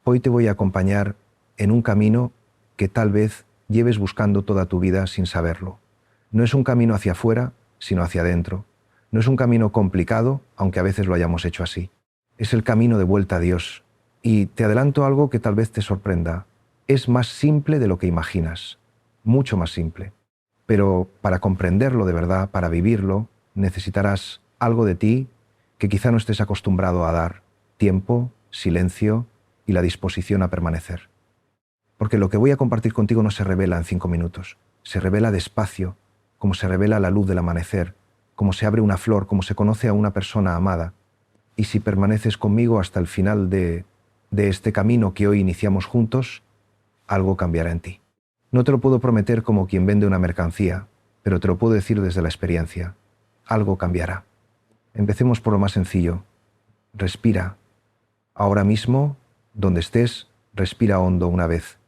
Hoy te voy a acompañar en un camino que tal vez lleves buscando toda tu vida sin saberlo. No es un camino hacia afuera, sino hacia adentro. No es un camino complicado, aunque a veces lo hayamos hecho así. Es el camino de vuelta a Dios. Y te adelanto algo que tal vez te sorprenda. Es más simple de lo que imaginas. Mucho más simple. Pero para comprenderlo de verdad, para vivirlo, necesitarás algo de ti que quizá no estés acostumbrado a dar. Tiempo, silencio y la disposición a permanecer. Porque lo que voy a compartir contigo no se revela en 5 minutos. Se revela despacio, como se revela la luz del amanecer, como se abre una flor, como se conoce a una persona amada. Y si permaneces conmigo hasta el final de este camino que hoy iniciamos juntos, algo cambiará en ti. No te lo puedo prometer como quien vende una mercancía, pero te lo puedo decir desde la experiencia. Algo cambiará. Empecemos por lo más sencillo. Respira. Ahora mismo, donde estés, respira hondo una vez.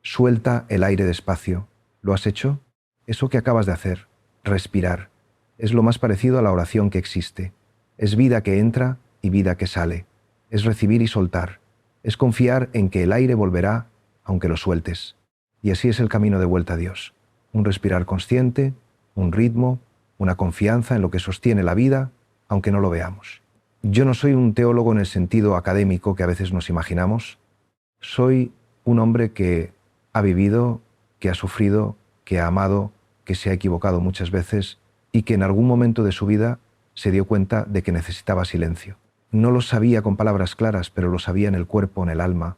Suelta el aire despacio. ¿Lo has hecho? Eso que acabas de hacer, respirar, es lo más parecido a la oración que existe. Es vida que entra y vida que sale. Es recibir y soltar. Es confiar en que el aire volverá aunque lo sueltes. Y así es el camino de vuelta a Dios. Un respirar consciente, un ritmo, una confianza en lo que sostiene la vida, aunque no lo veamos. Yo no soy un teólogo en el sentido académico que a veces nos imaginamos. Soy un hombre que ha vivido, que ha sufrido, que ha amado, que se ha equivocado muchas veces y que en algún momento de su vida se dio cuenta de que necesitaba silencio. No lo sabía con palabras claras, pero lo sabía en el cuerpo, en el alma.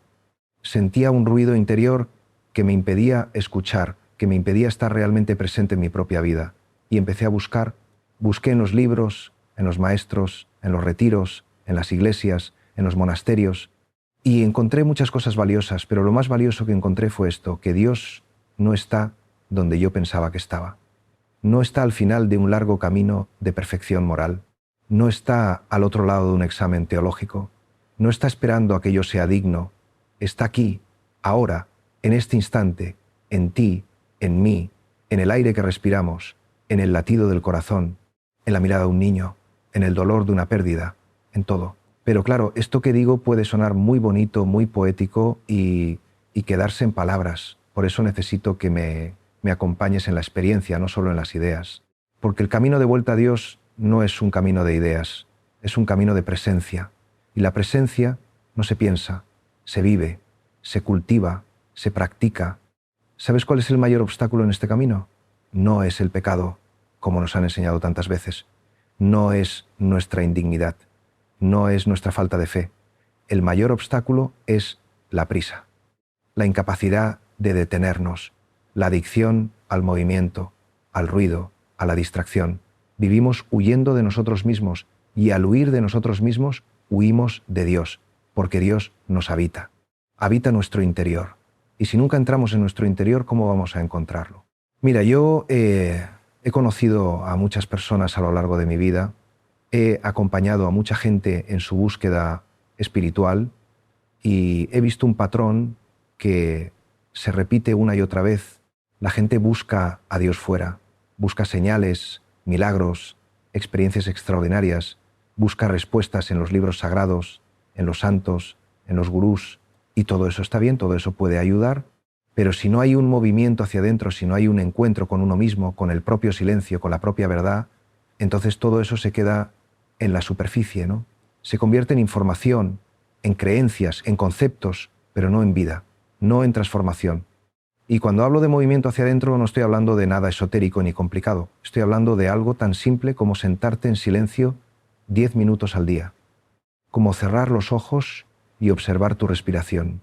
Sentía un ruido interior que me impedía escuchar, que me impedía estar realmente presente en mi propia vida. Y empecé a buscar. Busqué en los libros, en los maestros, en los retiros, en las iglesias, en los monasterios, y encontré muchas cosas valiosas, pero lo más valioso que encontré fue esto, que Dios no está donde yo pensaba que estaba. No está al final de un largo camino de perfección moral. No está al otro lado de un examen teológico. No está esperando a que yo sea digno. Está aquí, ahora, en este instante, en ti, en mí, en el aire que respiramos, en el latido del corazón, en la mirada de un niño, en el dolor de una pérdida, en todo. Pero claro, esto que digo puede sonar muy bonito, muy poético y quedarse en palabras. Por eso necesito que me acompañes en la experiencia, no solo en las ideas. Porque el camino de vuelta a Dios no es un camino de ideas, es un camino de presencia. Y la presencia no se piensa, se vive, se cultiva, se practica. ¿Sabes cuál es el mayor obstáculo en este camino? No es el pecado, como nos han enseñado tantas veces. No es nuestra indignidad. No es nuestra falta de fe. El mayor obstáculo es la prisa, la incapacidad de detenernos, la adicción al movimiento, al ruido, a la distracción. Vivimos huyendo de nosotros mismos y al huir de nosotros mismos huimos de Dios, porque Dios nos habita. Habita nuestro interior. Y si nunca entramos en nuestro interior, ¿cómo vamos a encontrarlo? Mira, yo he conocido a muchas personas a lo largo de mi vida. He acompañado a mucha gente en su búsqueda espiritual y he visto un patrón que se repite una y otra vez. La gente busca a Dios fuera, busca señales, milagros, experiencias extraordinarias, busca respuestas en los libros sagrados, en los santos, en los gurús, y todo eso está bien, todo eso puede ayudar, pero si no hay un movimiento hacia adentro, si no hay un encuentro con uno mismo, con el propio silencio, con la propia verdad, entonces todo eso se queda en la superficie, ¿no? Se convierte en información, en creencias, en conceptos, pero no en vida, no en transformación. Y cuando hablo de movimiento hacia adentro no estoy hablando de nada esotérico ni complicado, estoy hablando de algo tan simple como sentarte en silencio 10 minutos al día, como cerrar los ojos y observar tu respiración,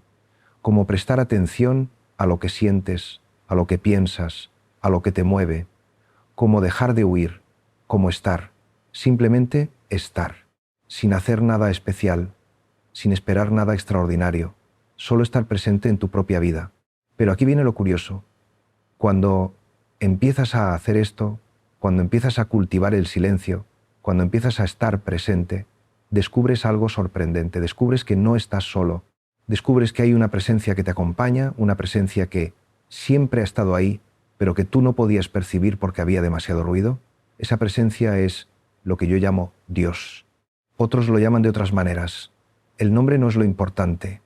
como prestar atención a lo que sientes, a lo que piensas, a lo que te mueve, como dejar de huir, como estar, simplemente estar, sin hacer nada especial, sin esperar nada extraordinario, solo estar presente en tu propia vida. Pero aquí viene lo curioso. Cuando empiezas a hacer esto, cuando empiezas a cultivar el silencio, cuando empiezas a estar presente, descubres algo sorprendente, descubres que no estás solo, descubres que hay una presencia que te acompaña, una presencia que siempre ha estado ahí, pero que tú no podías percibir porque había demasiado ruido. Esa presencia es lo que yo llamo Dios. Otros lo llaman de otras maneras. El nombre no es lo importante.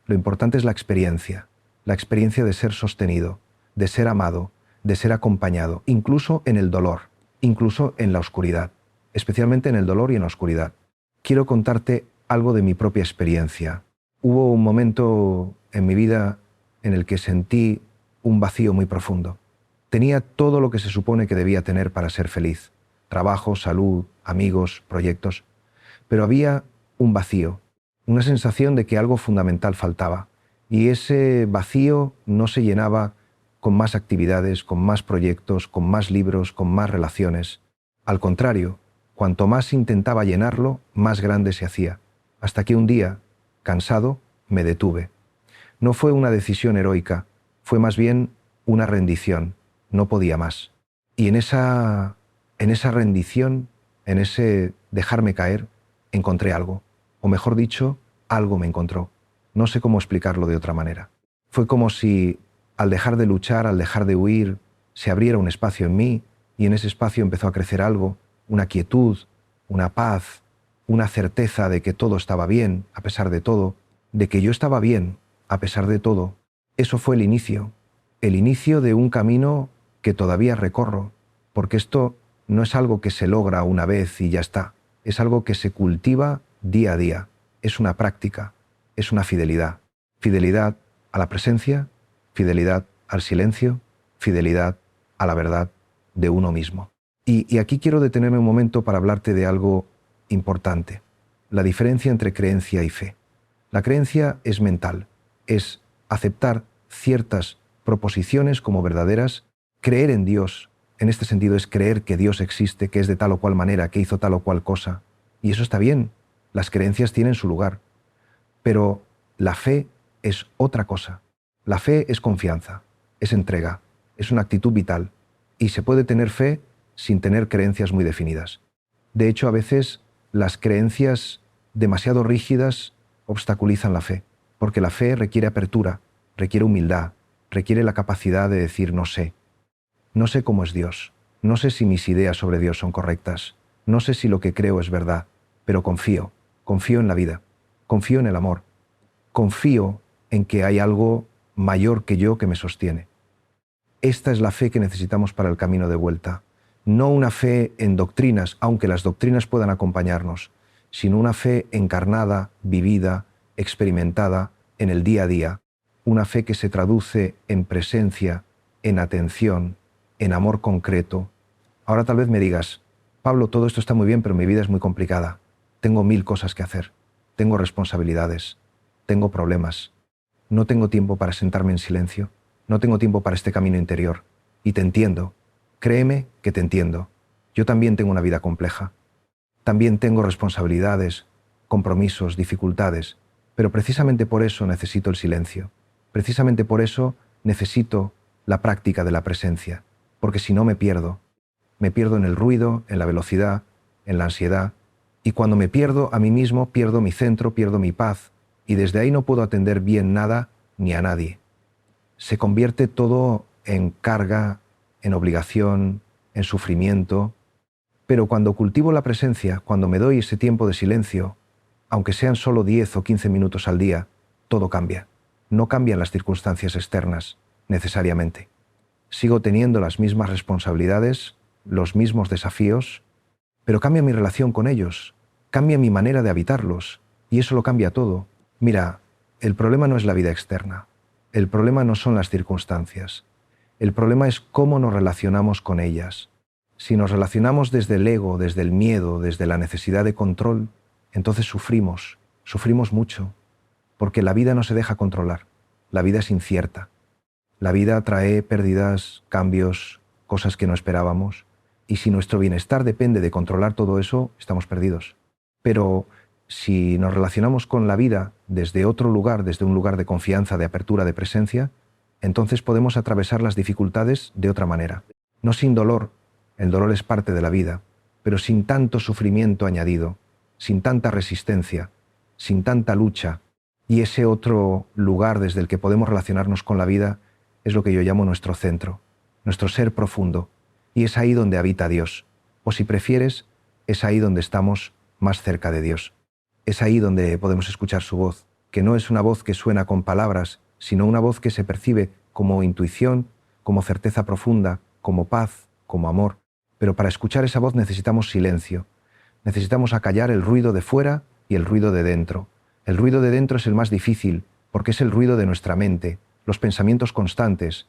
Lo importante es la experiencia de ser sostenido, de ser amado, de ser acompañado, incluso en el dolor, incluso en la oscuridad, especialmente en el dolor y en la oscuridad. Quiero contarte algo de mi propia experiencia. Hubo un momento en mi vida en el que sentí un vacío muy profundo. Tenía todo lo que se supone que debía tener para ser feliz: trabajo, salud, amigos, proyectos. Pero había un vacío, una sensación de que algo fundamental faltaba. Y ese vacío no se llenaba con más actividades, con más proyectos, con más libros, con más relaciones. Al contrario, cuanto más intentaba llenarlo, más grande se hacía. Hasta que un día, cansado, me detuve. No fue una decisión heroica, fue más bien una rendición. No podía más. Y en esa rendición, en ese dejarme caer, encontré algo. O mejor dicho, algo me encontró. No sé cómo explicarlo de otra manera. Fue como si, al dejar de luchar, al dejar de huir, se abriera un espacio en mí, y en ese espacio empezó a crecer algo, una quietud, una paz, una certeza de que todo estaba bien, a pesar de todo, de que yo estaba bien, a pesar de todo. Eso fue el inicio de un camino que todavía recorro, porque esto no es algo que se logra una vez y ya está, es algo que se cultiva día a día, es una práctica, es una fidelidad. Fidelidad a la presencia, fidelidad al silencio, fidelidad a la verdad de uno mismo. Y aquí quiero detenerme un momento para hablarte de algo importante: la diferencia entre creencia y fe. La creencia es mental, es aceptar ciertas proposiciones como verdaderas. Creer en Dios, en este sentido, es creer que Dios existe, que es de tal o cual manera, que hizo tal o cual cosa. Y eso está bien, las creencias tienen su lugar. Pero la fe es otra cosa. La fe es confianza, es entrega, es una actitud vital. Y se puede tener fe sin tener creencias muy definidas. De hecho, a veces las creencias demasiado rígidas obstaculizan la fe, porque la fe requiere apertura, requiere humildad, requiere la capacidad de decir no sé. No sé cómo es Dios, no sé si mis ideas sobre Dios son correctas, no sé si lo que creo es verdad, pero confío en la vida, confío en el amor, confío en que hay algo mayor que yo que me sostiene. Esta es la fe que necesitamos para el camino de vuelta. No una fe en doctrinas, aunque las doctrinas puedan acompañarnos, sino una fe encarnada, vivida, experimentada en el día a día. Una fe que se traduce en presencia, en atención, en amor concreto. Ahora tal vez me digas: Pablo, todo esto está muy bien, pero mi vida es muy complicada. Tengo 1000 cosas que hacer. Tengo responsabilidades. Tengo problemas. No tengo tiempo para sentarme en silencio. No tengo tiempo para este camino interior. Y te entiendo. Créeme que te entiendo. Yo también tengo una vida compleja. También tengo responsabilidades, compromisos, dificultades. Pero precisamente por eso necesito el silencio. Precisamente por eso necesito la práctica de la presencia. Porque si no me pierdo en el ruido, en la velocidad, en la ansiedad. Y cuando me pierdo a mí mismo, pierdo mi centro, pierdo mi paz. Y desde ahí no puedo atender bien nada ni a nadie. Se convierte todo en carga, en obligación, en sufrimiento. Pero cuando cultivo la presencia, cuando me doy ese tiempo de silencio, aunque sean solo 10 o 15 minutos al día, todo cambia. No cambian las circunstancias externas, necesariamente. Sigo teniendo las mismas responsabilidades, los mismos desafíos, pero cambia mi relación con ellos, cambia mi manera de habitarlos, y eso lo cambia todo. Mira, el problema no es la vida externa, el problema no son las circunstancias, el problema es cómo nos relacionamos con ellas. Si nos relacionamos desde el ego, desde el miedo, desde la necesidad de control, entonces sufrimos mucho, porque la vida no se deja controlar, la vida es incierta. La vida trae pérdidas, cambios, cosas que no esperábamos, y si nuestro bienestar depende de controlar todo eso, estamos perdidos. Pero si nos relacionamos con la vida desde otro lugar, desde un lugar de confianza, de apertura, de presencia, entonces podemos atravesar las dificultades de otra manera. No sin dolor, el dolor es parte de la vida, pero sin tanto sufrimiento añadido, sin tanta resistencia, sin tanta lucha. Y ese otro lugar desde el que podemos relacionarnos con la vida es lo que yo llamo nuestro centro, nuestro ser profundo, y es ahí donde habita Dios, o si prefieres, es ahí donde estamos más cerca de Dios. Es ahí donde podemos escuchar su voz, que no es una voz que suena con palabras, sino una voz que se percibe como intuición, como certeza profunda, como paz, como amor. Pero para escuchar esa voz necesitamos silencio. Necesitamos acallar el ruido de fuera y el ruido de dentro. El ruido de dentro es el más difícil, porque es el ruido de nuestra mente, los pensamientos constantes,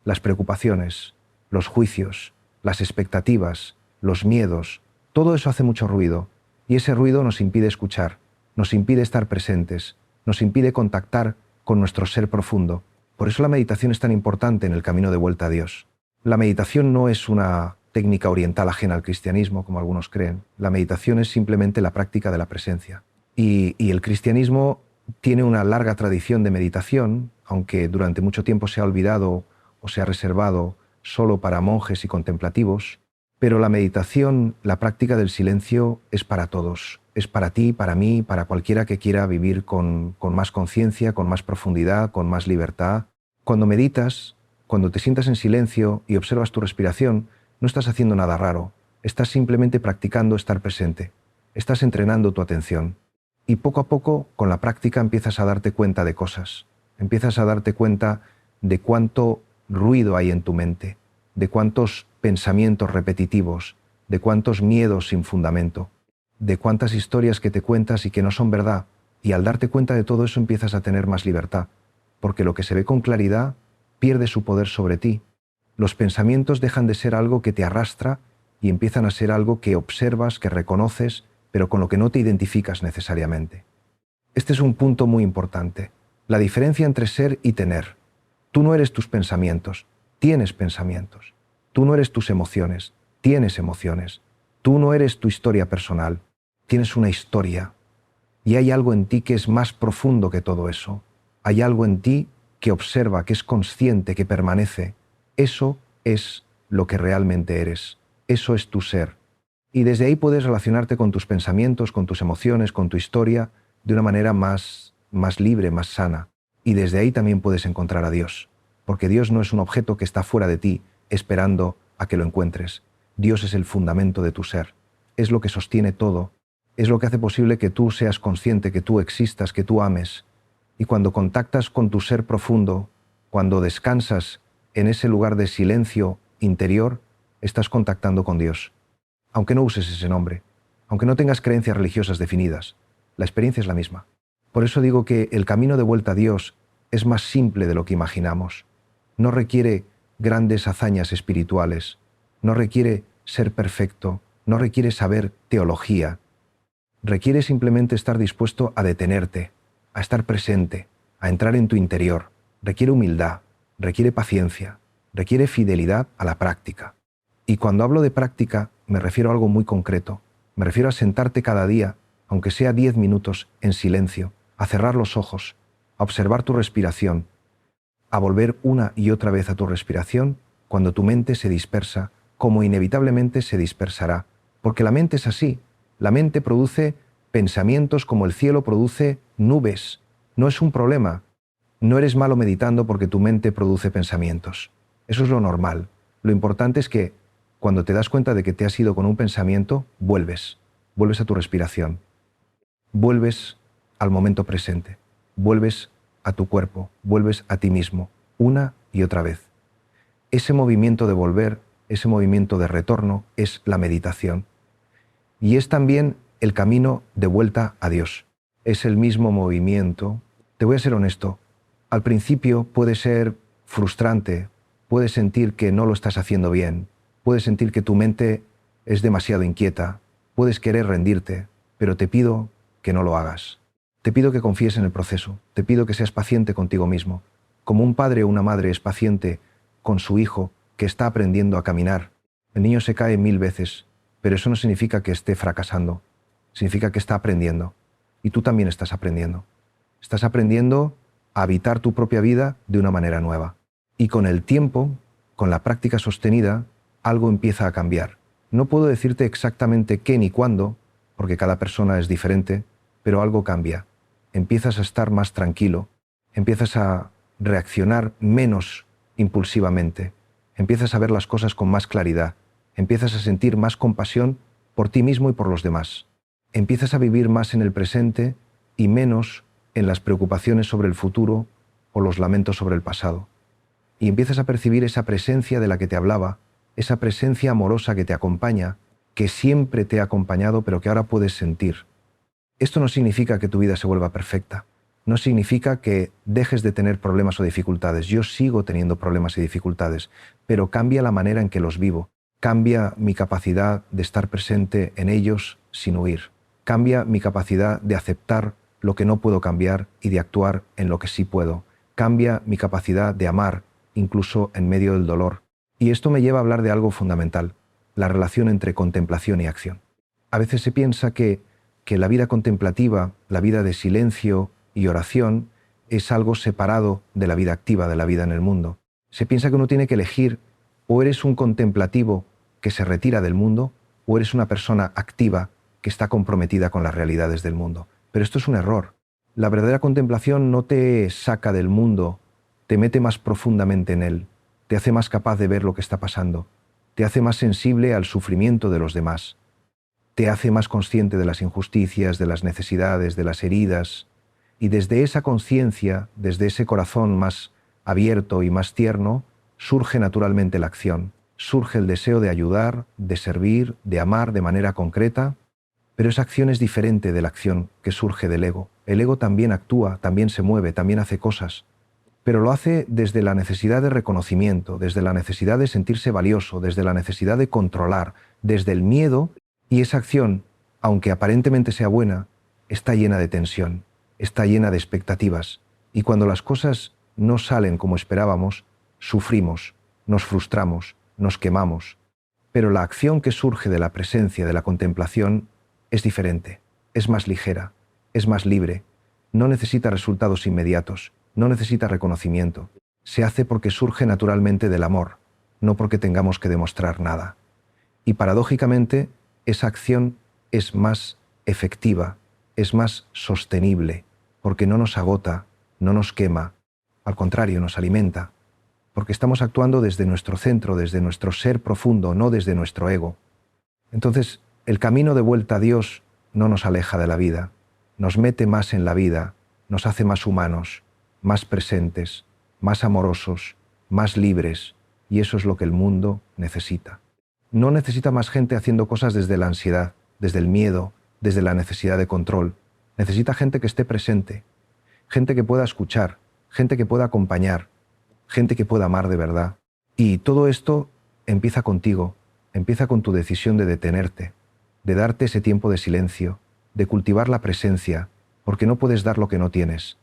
las preocupaciones, los juicios, las expectativas, los miedos. Todo eso hace mucho ruido, y ese ruido nos impide escuchar, nos impide estar presentes, nos impide contactar con nuestro ser profundo. Por eso la meditación es tan importante en el camino de vuelta a Dios. La meditación no es una técnica oriental ajena al cristianismo, como algunos creen. La meditación es simplemente la práctica de la presencia. Y el cristianismo tiene una larga tradición de meditación, aunque durante mucho tiempo se ha olvidado o se ha reservado solo para monjes y contemplativos. Pero la meditación, la práctica del silencio, es para todos. Es para ti, para mí, para cualquiera que quiera vivir con más conciencia, con más profundidad, con más libertad. Cuando meditas, cuando te sientas en silencio y observas tu respiración, no estás haciendo nada raro. Estás simplemente practicando estar presente. Estás entrenando tu atención. Y poco a poco, con la práctica, empiezas a darte cuenta de cosas. Empiezas a darte cuenta de cuánto ruido hay en tu mente, de cuántos pensamientos repetitivos, de cuántos miedos sin fundamento, de cuántas historias que te cuentas y que no son verdad. Y al darte cuenta de todo eso empiezas a tener más libertad, porque lo que se ve con claridad pierde su poder sobre ti. Los pensamientos dejan de ser algo que te arrastra y empiezan a ser algo que observas, que reconoces, pero con lo que no te identificas necesariamente. Este es un punto muy importante, la diferencia entre ser y tener. Tú no eres tus pensamientos, tienes pensamientos. Tú no eres tus emociones, tienes emociones. Tú no eres tu historia personal, tienes una historia. Y hay algo en ti que es más profundo que todo eso. Hay algo en ti que observa, que es consciente, que permanece. Eso es lo que realmente eres. Eso es tu ser. Y desde ahí puedes relacionarte con tus pensamientos, con tus emociones, con tu historia, de una manera más libre, más sana. Y desde ahí también puedes encontrar a Dios. Porque Dios no es un objeto que está fuera de ti, esperando a que lo encuentres. Dios es el fundamento de tu ser. Es lo que sostiene todo. Es lo que hace posible que tú seas consciente, que tú existas, que tú ames. Y cuando contactas con tu ser profundo, cuando descansas en ese lugar de silencio interior, estás contactando con Dios. Aunque no uses ese nombre, aunque no tengas creencias religiosas definidas, la experiencia es la misma. Por eso digo que el camino de vuelta a Dios es más simple de lo que imaginamos. No requiere grandes hazañas espirituales, no requiere ser perfecto, no requiere saber teología. Requiere simplemente estar dispuesto a detenerte, a estar presente, a entrar en tu interior. Requiere humildad, requiere paciencia, requiere fidelidad a la práctica. Y cuando hablo de práctica, me refiero a algo muy concreto. Me refiero a sentarte cada día, aunque sea 10 minutos, en silencio, a cerrar los ojos, a observar tu respiración, a volver una y otra vez a tu respiración cuando tu mente se dispersa, como inevitablemente se dispersará. Porque la mente es así. La mente produce pensamientos como el cielo produce nubes. No es un problema. No eres malo meditando porque tu mente produce pensamientos. Eso es lo normal. Lo importante es que cuando te das cuenta de que te has ido con un pensamiento, vuelves a tu respiración, vuelves al momento presente, vuelves a tu cuerpo, vuelves a ti mismo, una y otra vez. Ese movimiento de volver, ese movimiento de retorno es la meditación. Y es también el camino de vuelta a Dios. Es el mismo movimiento. Te voy a ser honesto, al principio puede ser frustrante, puedes sentir que no lo estás haciendo bien, puedes sentir que tu mente es demasiado inquieta, puedes querer rendirte, pero te pido que no lo hagas. Te pido que confíes en el proceso, te pido que seas paciente contigo mismo, como un padre o una madre es paciente con su hijo que está aprendiendo a caminar. El niño se cae 1000 veces, pero eso no significa que esté fracasando, significa que está aprendiendo. Y tú también estás aprendiendo. Estás aprendiendo a habitar tu propia vida de una manera nueva. Y con el tiempo, con la práctica sostenida, algo empieza a cambiar. No puedo decirte exactamente qué ni cuándo, porque cada persona es diferente, pero algo cambia. Empiezas a estar más tranquilo, empiezas a reaccionar menos impulsivamente, empiezas a ver las cosas con más claridad, empiezas a sentir más compasión por ti mismo y por los demás. Empiezas a vivir más en el presente y menos en las preocupaciones sobre el futuro o los lamentos sobre el pasado. Y empiezas a percibir esa presencia de la que te hablaba, esa presencia amorosa que te acompaña, que siempre te ha acompañado pero que ahora puedes sentir. Esto no significa que tu vida se vuelva perfecta, no significa que dejes de tener problemas o dificultades. Yo sigo teniendo problemas y dificultades, pero cambia la manera en que los vivo, cambia mi capacidad de estar presente en ellos sin huir, cambia mi capacidad de aceptar lo que no puedo cambiar y de actuar en lo que sí puedo, cambia mi capacidad de amar incluso en medio del dolor. Y esto me lleva a hablar de algo fundamental, la relación entre contemplación y acción. A veces se piensa que la vida contemplativa, la vida de silencio y oración, es algo separado de la vida activa, de la vida en el mundo. Se piensa que uno tiene que elegir: o eres un contemplativo que se retira del mundo, o eres una persona activa que está comprometida con las realidades del mundo. Pero esto es un error. La verdadera contemplación no te saca del mundo, te mete más profundamente en él, te hace más capaz de ver lo que está pasando, te hace más sensible al sufrimiento de los demás, te hace más consciente de las injusticias, de las necesidades, de las heridas, y desde esa conciencia, desde ese corazón más abierto y más tierno, surge naturalmente la acción, surge el deseo de ayudar, de servir, de amar de manera concreta, pero esa acción es diferente de la acción que surge del ego. El ego también actúa, también se mueve, también hace cosas, pero lo hace desde la necesidad de reconocimiento, desde la necesidad de sentirse valioso, desde la necesidad de controlar, desde el miedo, y esa acción, aunque aparentemente sea buena, está llena de tensión, está llena de expectativas, y cuando las cosas no salen como esperábamos, sufrimos, nos frustramos, nos quemamos. Pero la acción que surge de la presencia, de la contemplación, es diferente, es más ligera, es más libre, no necesita resultados inmediatos, no necesita reconocimiento. Se hace porque surge naturalmente del amor, no porque tengamos que demostrar nada. Y paradójicamente, esa acción es más efectiva, es más sostenible, porque no nos agota, no nos quema, al contrario, nos alimenta, porque estamos actuando desde nuestro centro, desde nuestro ser profundo, no desde nuestro ego. Entonces, el camino de vuelta a Dios no nos aleja de la vida, nos mete más en la vida, nos hace más humanos, más presentes, más amorosos, más libres, y eso es lo que el mundo necesita. No necesita más gente haciendo cosas desde la ansiedad, desde el miedo, desde la necesidad de control. Necesita gente que esté presente, gente que pueda escuchar, gente que pueda acompañar, gente que pueda amar de verdad. Y todo esto empieza contigo, empieza con tu decisión de detenerte, de darte ese tiempo de silencio, de cultivar la presencia, porque no puedes dar lo que no tienes.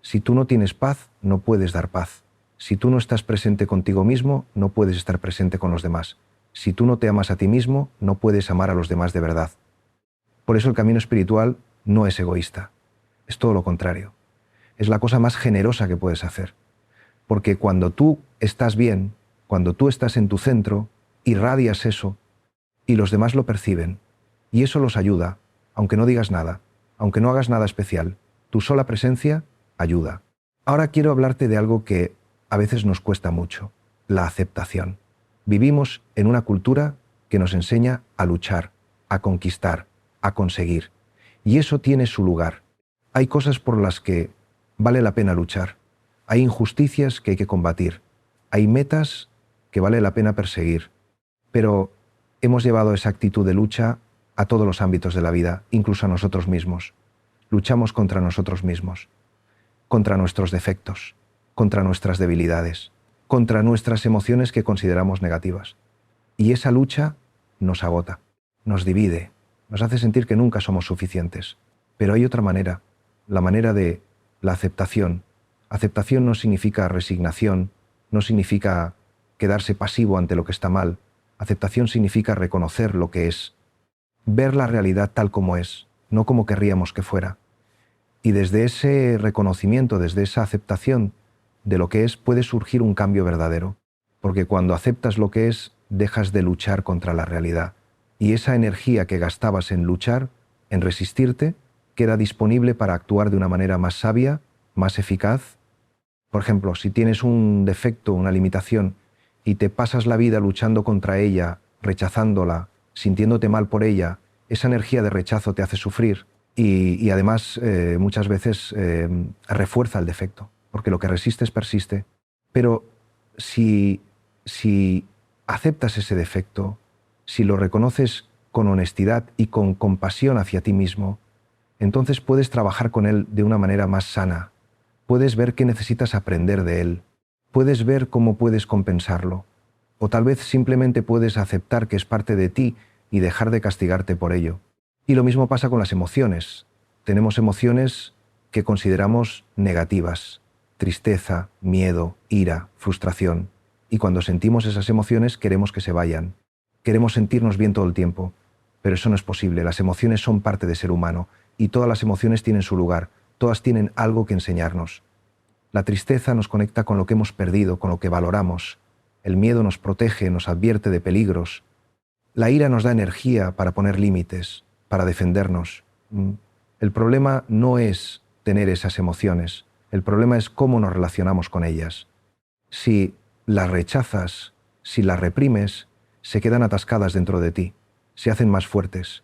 Si tú no tienes paz, no puedes dar paz. Si tú no estás presente contigo mismo, no puedes estar presente con los demás. Si tú no te amas a ti mismo, no puedes amar a los demás de verdad. Por eso el camino espiritual no es egoísta, es todo lo contrario. Es la cosa más generosa que puedes hacer. Porque cuando tú estás bien, cuando tú estás en tu centro, irradias eso y los demás lo perciben. Y eso los ayuda, aunque no digas nada, aunque no hagas nada especial. Tu sola presencia ayuda. Ahora quiero hablarte de algo que a veces nos cuesta mucho, la aceptación. Vivimos en una cultura que nos enseña a luchar, a conquistar, a conseguir. Y eso tiene su lugar. Hay cosas por las que vale la pena luchar. Hay injusticias que hay que combatir. Hay metas que vale la pena perseguir. Pero hemos llevado esa actitud de lucha a todos los ámbitos de la vida, incluso a nosotros mismos. Luchamos contra nosotros mismos, contra nuestros defectos, contra nuestras debilidades, contra nuestras emociones que consideramos negativas. Y esa lucha nos agota, nos divide, nos hace sentir que nunca somos suficientes. Pero hay otra manera, la manera de la aceptación. Aceptación no significa resignación, no significa quedarse pasivo ante lo que está mal. Aceptación significa reconocer lo que es, ver la realidad tal como es, no como querríamos que fuera. Y desde ese reconocimiento, desde esa aceptación de lo que es, puede surgir un cambio verdadero. Porque cuando aceptas lo que es, dejas de luchar contra la realidad. Y esa energía que gastabas en luchar, en resistirte, queda disponible para actuar de una manera más sabia, más eficaz. Por ejemplo, si tienes un defecto, una limitación, y te pasas la vida luchando contra ella, rechazándola, sintiéndote mal por ella, esa energía de rechazo te hace sufrir. y además muchas veces refuerza el defecto, porque lo que resistes persiste. Pero si aceptas ese defecto, si lo reconoces con honestidad y con compasión hacia ti mismo, entonces puedes trabajar con él de una manera más sana. Puedes ver qué necesitas aprender de él. Puedes ver cómo puedes compensarlo. O tal vez simplemente puedes aceptar que es parte de ti y dejar de castigarte por ello. Y lo mismo pasa con las emociones. Tenemos emociones que consideramos negativas: tristeza, miedo, ira, frustración. Y cuando sentimos esas emociones queremos que se vayan. Queremos sentirnos bien todo el tiempo. Pero eso no es posible. Las emociones son parte del ser humano y todas las emociones tienen su lugar. Todas tienen algo que enseñarnos. La tristeza nos conecta con lo que hemos perdido, con lo que valoramos. El miedo nos protege, nos advierte de peligros. La ira nos da energía para poner límites, para defendernos. El problema no es tener esas emociones. El problema es cómo nos relacionamos con ellas. Si las rechazas, si las reprimes, se quedan atascadas dentro de ti, se hacen más fuertes.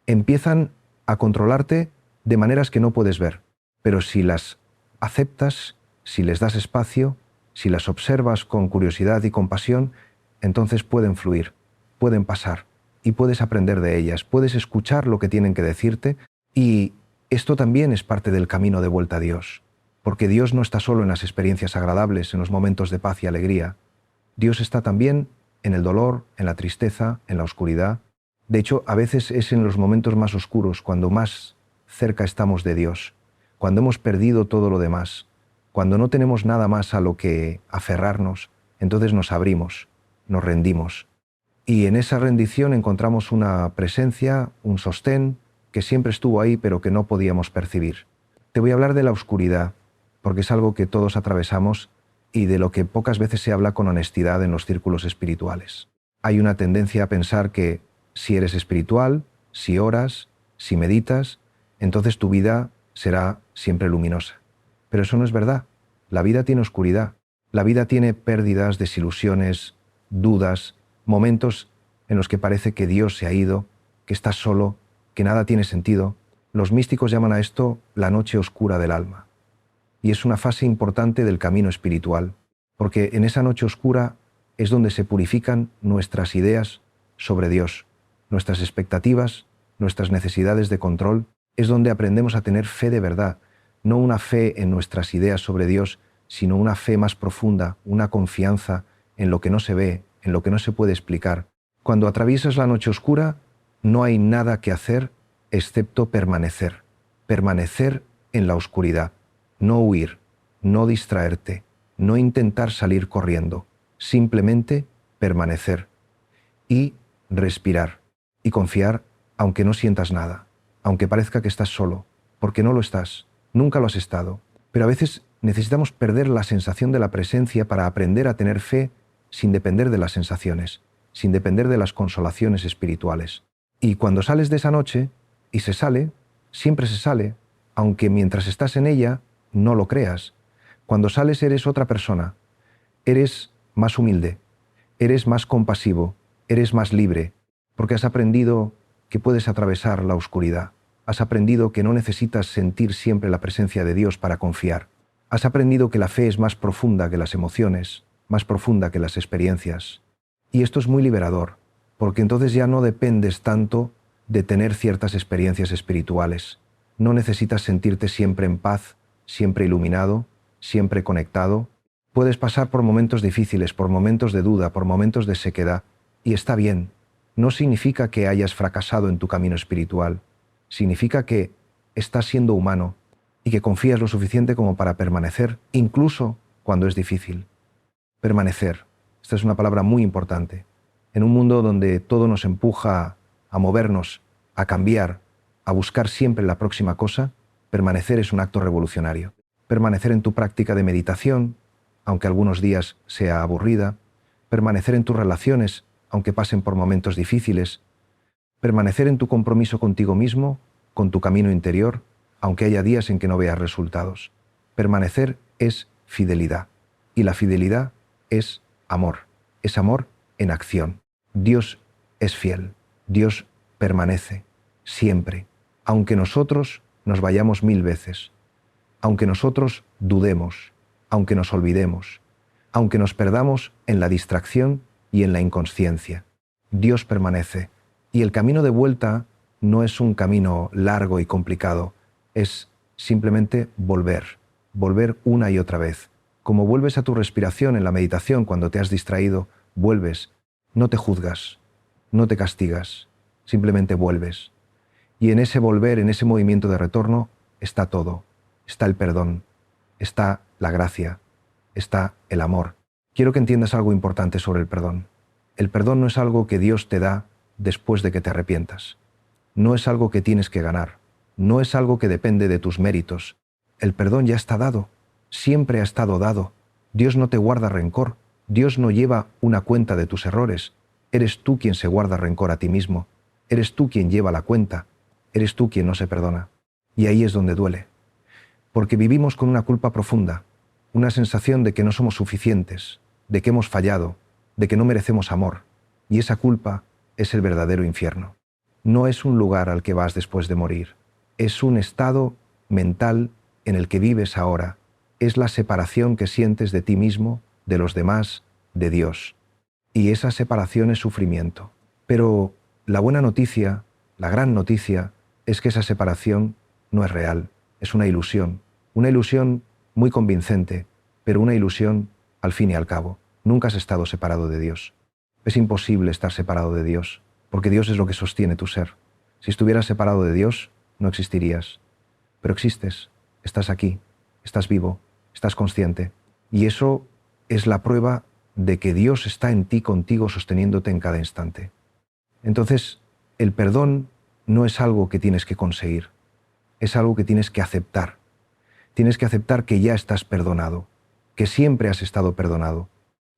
Empiezan a controlarte de maneras que no puedes ver. Pero si las aceptas, si les das espacio, si las observas con curiosidad y compasión, entonces pueden fluir, pueden pasar y puedes aprender de ellas, puedes escuchar lo que tienen que decirte, y esto también es parte del camino de vuelta a Dios, porque Dios no está solo en las experiencias agradables, en los momentos de paz y alegría. Dios está también en el dolor, en la tristeza, en la oscuridad. De hecho, a veces es en los momentos más oscuros cuando más cerca estamos de Dios, cuando hemos perdido todo lo demás, cuando no tenemos nada más a lo que aferrarnos, entonces nos abrimos, nos rendimos. Y en esa rendición encontramos una presencia, un sostén, que siempre estuvo ahí pero que no podíamos percibir. Te voy a hablar de la oscuridad, porque es algo que todos atravesamos y de lo que pocas veces se habla con honestidad en los círculos espirituales. Hay una tendencia a pensar que si eres espiritual, si oras, si meditas, entonces tu vida será siempre luminosa. Pero eso no es verdad. La vida tiene oscuridad. La vida tiene pérdidas, desilusiones, dudas, momentos en los que parece que Dios se ha ido, que estás solo, que nada tiene sentido. Los místicos llaman a esto la noche oscura del alma. Y es una fase importante del camino espiritual, porque en esa noche oscura es donde se purifican nuestras ideas sobre Dios, nuestras expectativas, nuestras necesidades de control. Es donde aprendemos a tener fe de verdad, no una fe en nuestras ideas sobre Dios, sino una fe más profunda, una confianza en lo que no se ve, en lo que no se puede explicar. Cuando atraviesas la noche oscura, no hay nada que hacer excepto permanecer. Permanecer en la oscuridad. No huir, no distraerte, no intentar salir corriendo. Simplemente permanecer y respirar y confiar aunque no sientas nada, aunque parezca que estás solo, porque no lo estás, nunca lo has estado. Pero a veces necesitamos perder la sensación de la presencia para aprender a tener fe sin depender de las sensaciones, sin depender de las consolaciones espirituales. Y cuando sales de esa noche, y se sale, siempre se sale, aunque mientras estás en ella no lo creas. Cuando sales eres otra persona, eres más humilde, eres más compasivo, eres más libre, porque has aprendido que puedes atravesar la oscuridad. Has aprendido que no necesitas sentir siempre la presencia de Dios para confiar. Has aprendido que la fe es más profunda que las emociones, más profunda que las experiencias. Y esto es muy liberador, porque entonces ya no dependes tanto de tener ciertas experiencias espirituales. No necesitas sentirte siempre en paz, siempre iluminado, siempre conectado. Puedes pasar por momentos difíciles, por momentos de duda, por momentos de sequedad, y está bien. No significa que hayas fracasado en tu camino espiritual. Significa que estás siendo humano y que confías lo suficiente como para permanecer, incluso cuando es difícil. Permanecer. Esta es una palabra muy importante. En un mundo donde todo nos empuja a movernos, a cambiar, a buscar siempre la próxima cosa, permanecer es un acto revolucionario. Permanecer en tu práctica de meditación, aunque algunos días sea aburrida. Permanecer en tus relaciones, aunque pasen por momentos difíciles. Permanecer en tu compromiso contigo mismo, con tu camino interior, aunque haya días en que no veas resultados. Permanecer es fidelidad. Y la fidelidad es amor. Es amor en acción. Dios es fiel. Dios permanece siempre. aunque nosotros nos vayamos 1000 veces, aunque nosotros dudemos, aunque nos olvidemos, aunque nos perdamos en la distracción y en la inconsciencia. Dios permanece, y el camino de vuelta no es un camino largo y complicado, es simplemente volver una y otra vez. Como vuelves a tu respiración en la meditación cuando te has distraído, vuelves, no te juzgas, no te castigas, simplemente vuelves. Y en ese volver, en ese movimiento de retorno, está todo. Está el perdón, está la gracia, está el amor. Quiero que entiendas algo importante sobre el perdón. El perdón no es algo que Dios te da después de que te arrepientas. No es algo que tienes que ganar. No es algo que depende de tus méritos. El perdón ya está dado. Siempre ha estado dado. Dios no te guarda rencor. Dios no lleva una cuenta de tus errores. Eres tú quien se guarda rencor a ti mismo. Eres tú quien lleva la cuenta. Eres tú quien no se perdona. Y ahí es donde duele. Porque vivimos con una culpa profunda, una sensación de que no somos suficientes, de que hemos fallado, de que no merecemos amor. Y esa culpa es el verdadero infierno. No es un lugar al que vas después de morir. Es un estado mental en el que vives ahora. Es la separación que sientes de ti mismo, de los demás, de Dios. Y esa separación es sufrimiento. Pero la buena noticia, la gran noticia, es que esa separación no es real, es una ilusión muy convincente, pero una ilusión al fin y al cabo. Nunca has estado separado de Dios. Es imposible estar separado de Dios, porque Dios es lo que sostiene tu ser. Si estuvieras separado de Dios, no existirías. Pero existes, estás aquí, estás vivo, estás consciente. Y eso es la prueba de que Dios está en ti, contigo, sosteniéndote en cada instante. Entonces, el perdón no es algo que tienes que conseguir, es algo que tienes que aceptar. Tienes que aceptar que ya estás perdonado, que siempre has estado perdonado,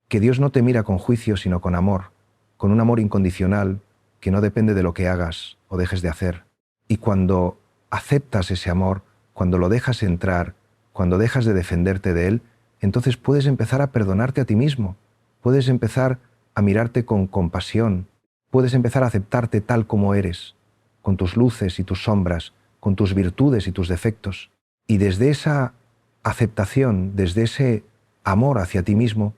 que Dios no te mira con juicio sino con amor, con un amor incondicional que no depende de lo que hagas o dejes de hacer. Y cuando aceptas ese amor, cuando lo dejas entrar, cuando dejas de defenderte de él, entonces puedes empezar a perdonarte a ti mismo, puedes empezar a mirarte con compasión, puedes empezar a aceptarte tal como eres, con tus luces y tus sombras, con tus virtudes y tus defectos. Y desde esa aceptación, desde ese amor hacia ti mismo,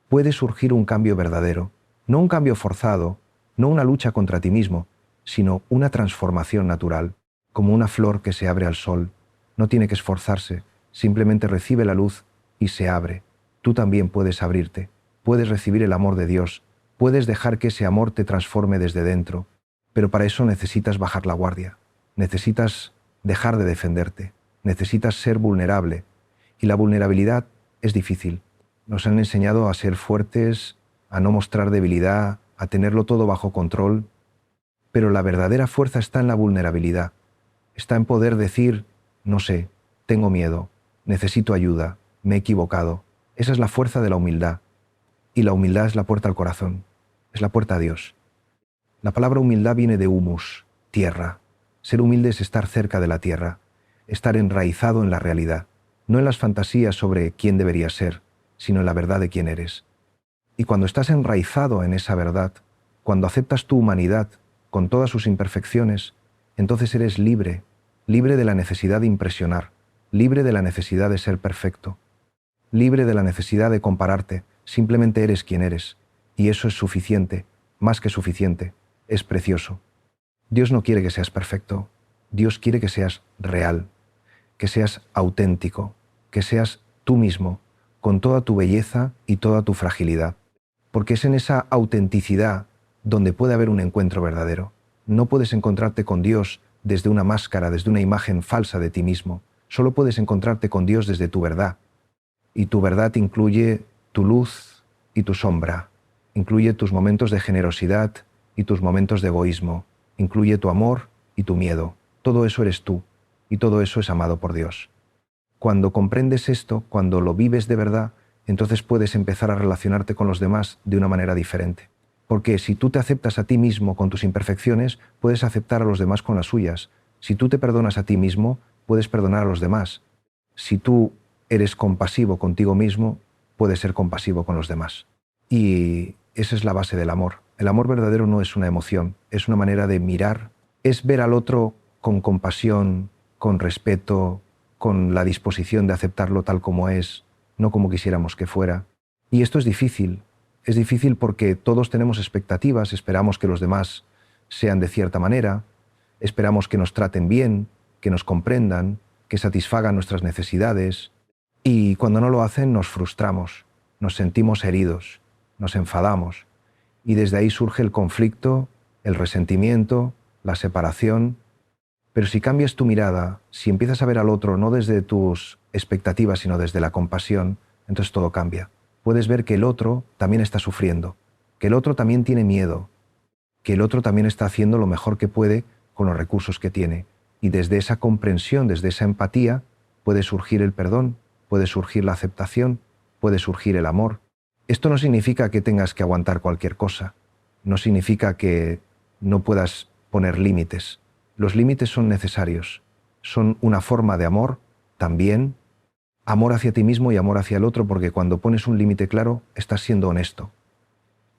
puede surgir un cambio verdadero, no un cambio forzado, no una lucha contra ti mismo, sino una transformación natural, como una flor que se abre al sol. No tiene que esforzarse, simplemente recibe la luz y se abre. Tú también puedes abrirte, puedes recibir el amor de Dios, puedes dejar que ese amor te transforme desde dentro, pero para eso necesitas bajar la guardia, necesitas dejar de defenderte. Necesitas ser vulnerable, y la vulnerabilidad es difícil. Nos han enseñado a ser fuertes, a no mostrar debilidad, a tenerlo todo bajo control, pero la verdadera fuerza está en la vulnerabilidad. Está en poder decir, no sé, tengo miedo, necesito ayuda, me he equivocado. Esa es la fuerza de la humildad, y la humildad es la puerta al corazón, es la puerta a Dios. La palabra humildad viene de humus, tierra. Ser humilde es estar cerca de la tierra, estar enraizado en la realidad, no en las fantasías sobre quién deberías ser, sino en la verdad de quién eres. Y cuando estás enraizado en esa verdad, cuando aceptas tu humanidad con todas sus imperfecciones, entonces eres libre, libre de la necesidad de impresionar, libre de la necesidad de ser perfecto, libre de la necesidad de compararte, simplemente eres quien eres, y eso es suficiente, más que suficiente, es precioso. Dios no quiere que seas perfecto, Dios quiere que seas real, que seas auténtico, que seas tú mismo, con toda tu belleza y toda tu fragilidad. Porque es en esa autenticidad donde puede haber un encuentro verdadero. No puedes encontrarte con Dios desde una máscara, desde una imagen falsa de ti mismo. Solo puedes encontrarte con Dios desde tu verdad. Y tu verdad incluye tu luz y tu sombra. Incluye tus momentos de generosidad y tus momentos de egoísmo. Incluye tu amor y tu miedo. Todo eso eres tú. Y todo eso es amado por Dios. Cuando comprendes esto, cuando lo vives de verdad, entonces puedes empezar a relacionarte con los demás de una manera diferente. Porque si tú te aceptas a ti mismo con tus imperfecciones, puedes aceptar a los demás con las suyas. Si tú te perdonas a ti mismo, puedes perdonar a los demás. Si tú eres compasivo contigo mismo, puedes ser compasivo con los demás. Y esa es la base del amor. El amor verdadero no es una emoción, es una manera de mirar, es ver al otro con compasión, con respeto, con la disposición de aceptarlo tal como es, no como quisiéramos que fuera. Y esto es difícil porque todos tenemos expectativas, esperamos que los demás sean de cierta manera, esperamos que nos traten bien, que nos comprendan, que satisfagan nuestras necesidades, y cuando no lo hacen nos frustramos, nos sentimos heridos, nos enfadamos, y desde ahí surge el conflicto, el resentimiento, la separación. Pero si cambias tu mirada, si empiezas a ver al otro no desde tus expectativas, sino desde la compasión, entonces todo cambia. Puedes ver que el otro también está sufriendo, que el otro también tiene miedo, que el otro también está haciendo lo mejor que puede con los recursos que tiene. Y desde esa comprensión, desde esa empatía, puede surgir el perdón, puede surgir la aceptación, puede surgir el amor. Esto no significa que tengas que aguantar cualquier cosa, no significa que no puedas poner límites. Los límites son necesarios, son una forma de amor también, amor hacia ti mismo y amor hacia el otro, porque cuando pones un límite claro, estás siendo honesto,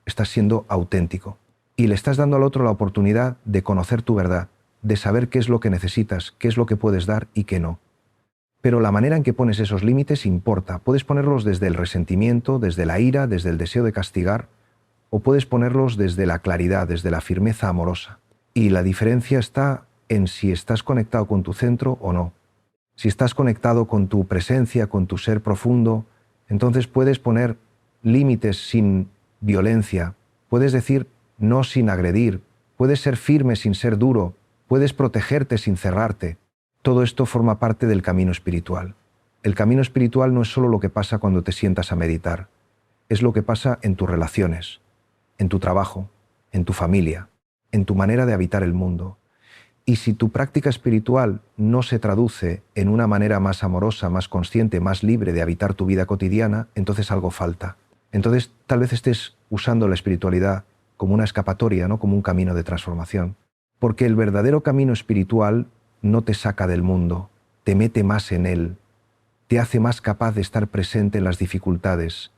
estás siendo auténtico y le estás dando al otro la oportunidad de conocer tu verdad, de saber qué es lo que necesitas, qué es lo que puedes dar y qué no. Pero la manera en que pones esos límites importa. Puedes ponerlos desde el resentimiento, desde la ira, desde el deseo de castigar, o puedes ponerlos desde la claridad, desde la firmeza amorosa. Y la diferencia está en si estás conectado con tu centro o no. Si estás conectado con tu presencia, con tu ser profundo, entonces puedes poner límites sin violencia, puedes decir no sin agredir, puedes ser firme sin ser duro, puedes protegerte sin cerrarte. Todo esto forma parte del camino espiritual. El camino espiritual no es solo lo que pasa cuando te sientas a meditar, es lo que pasa en tus relaciones, en tu trabajo, en tu familia, en tu manera de habitar el mundo. Y si tu práctica espiritual no se traduce en una manera más amorosa, más consciente, más libre de habitar tu vida cotidiana, entonces algo falta. Entonces tal vez estés usando la espiritualidad como una escapatoria, no como un camino de transformación. Porque el verdadero camino espiritual no te saca del mundo, te mete más en él, te hace más capaz de estar presente en las dificultades,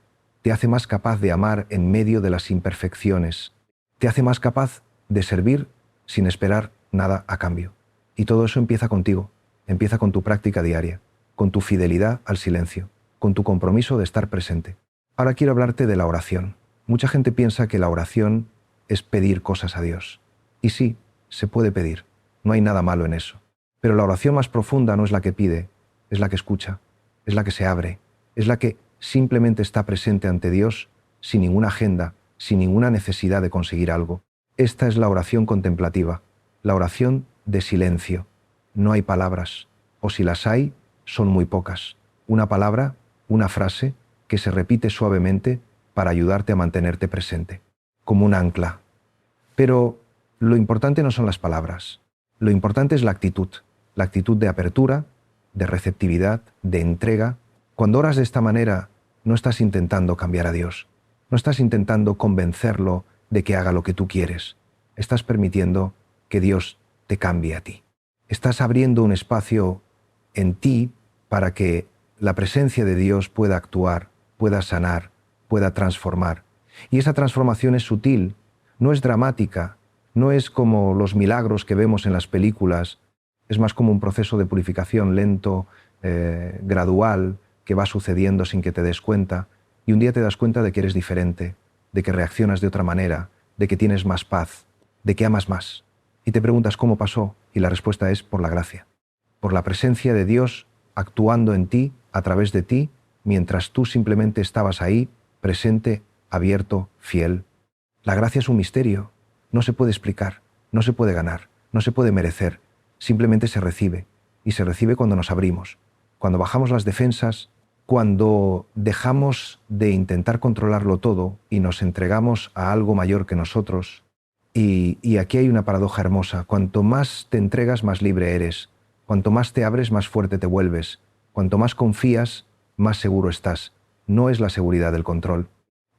te hace más capaz de amar en medio de las imperfecciones, te hace más capaz de servir sin esperar nada a cambio. Y todo eso empieza contigo, empieza con tu práctica diaria, con tu fidelidad al silencio, con tu compromiso de estar presente. Ahora quiero hablarte de la oración. Mucha gente piensa que la oración es pedir cosas a Dios. Y sí, se puede pedir, no hay nada malo en eso. Pero la oración más profunda no es la que pide, es la que escucha, es la que se abre, es la que simplemente está presente ante Dios sin ninguna agenda, sin ninguna necesidad de conseguir algo. Esta es la oración contemplativa, la oración de silencio. No hay palabras, o si las hay, son muy pocas. Una palabra, una frase, que se repite suavemente para ayudarte a mantenerte presente, como un ancla. Pero lo importante no son las palabras, lo importante es la actitud de apertura, de receptividad, de entrega. Cuando oras de esta manera, no estás intentando cambiar a Dios, no estás intentando convencerlo de que haga lo que tú quieres, estás permitiendo que Dios te cambie a ti. Estás abriendo un espacio en ti para que la presencia de Dios pueda actuar, pueda sanar, pueda transformar. Y esa transformación es sutil, no es dramática, no es como los milagros que vemos en las películas, es más como un proceso de purificación lento, gradual, que va sucediendo sin que te des cuenta, y un día te das cuenta de que eres diferente, de que reaccionas de otra manera, de que tienes más paz, de que amas más. Y te preguntas cómo pasó, y la respuesta es por la gracia, por la presencia de Dios actuando en ti, a través de ti, mientras tú simplemente estabas ahí, presente, abierto, fiel. La gracia es un misterio, no se puede explicar, no se puede ganar, no se puede merecer, simplemente se recibe, y se recibe cuando nos abrimos, cuando bajamos las defensas, cuando dejamos de intentar controlarlo todo y nos entregamos a algo mayor que nosotros. Y aquí hay una paradoja hermosa, cuanto más te entregas, más libre eres, cuanto más te abres, más fuerte te vuelves, cuanto más confías, más seguro estás. No es la seguridad del control,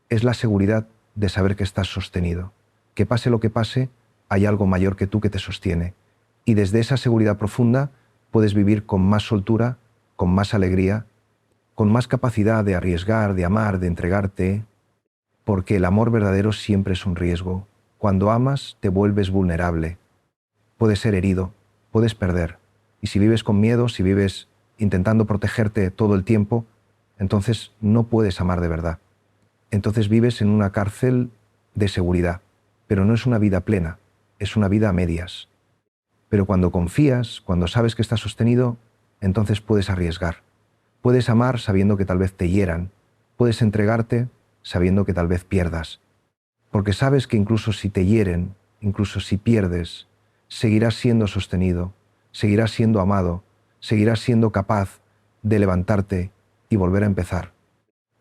es la seguridad de saber que estás sostenido, que pase lo que pase, hay algo mayor que tú que te sostiene. Y desde esa seguridad profunda puedes vivir con más soltura, con más alegría, con más capacidad de arriesgar, de amar, de entregarte, porque el amor verdadero siempre es un riesgo. Cuando amas, te vuelves vulnerable. Puedes ser herido, puedes perder. Y si vives con miedo, si vives intentando protegerte todo el tiempo, entonces no puedes amar de verdad. Entonces vives en una cárcel de seguridad, pero no es una vida plena, es una vida a medias. Pero cuando confías, cuando sabes que estás sostenido, entonces puedes arriesgar. Puedes amar sabiendo que tal vez te hieran, puedes entregarte sabiendo que tal vez pierdas. Porque sabes que incluso si te hieren, incluso si pierdes, seguirás siendo sostenido, seguirás siendo amado, seguirás siendo capaz de levantarte y volver a empezar.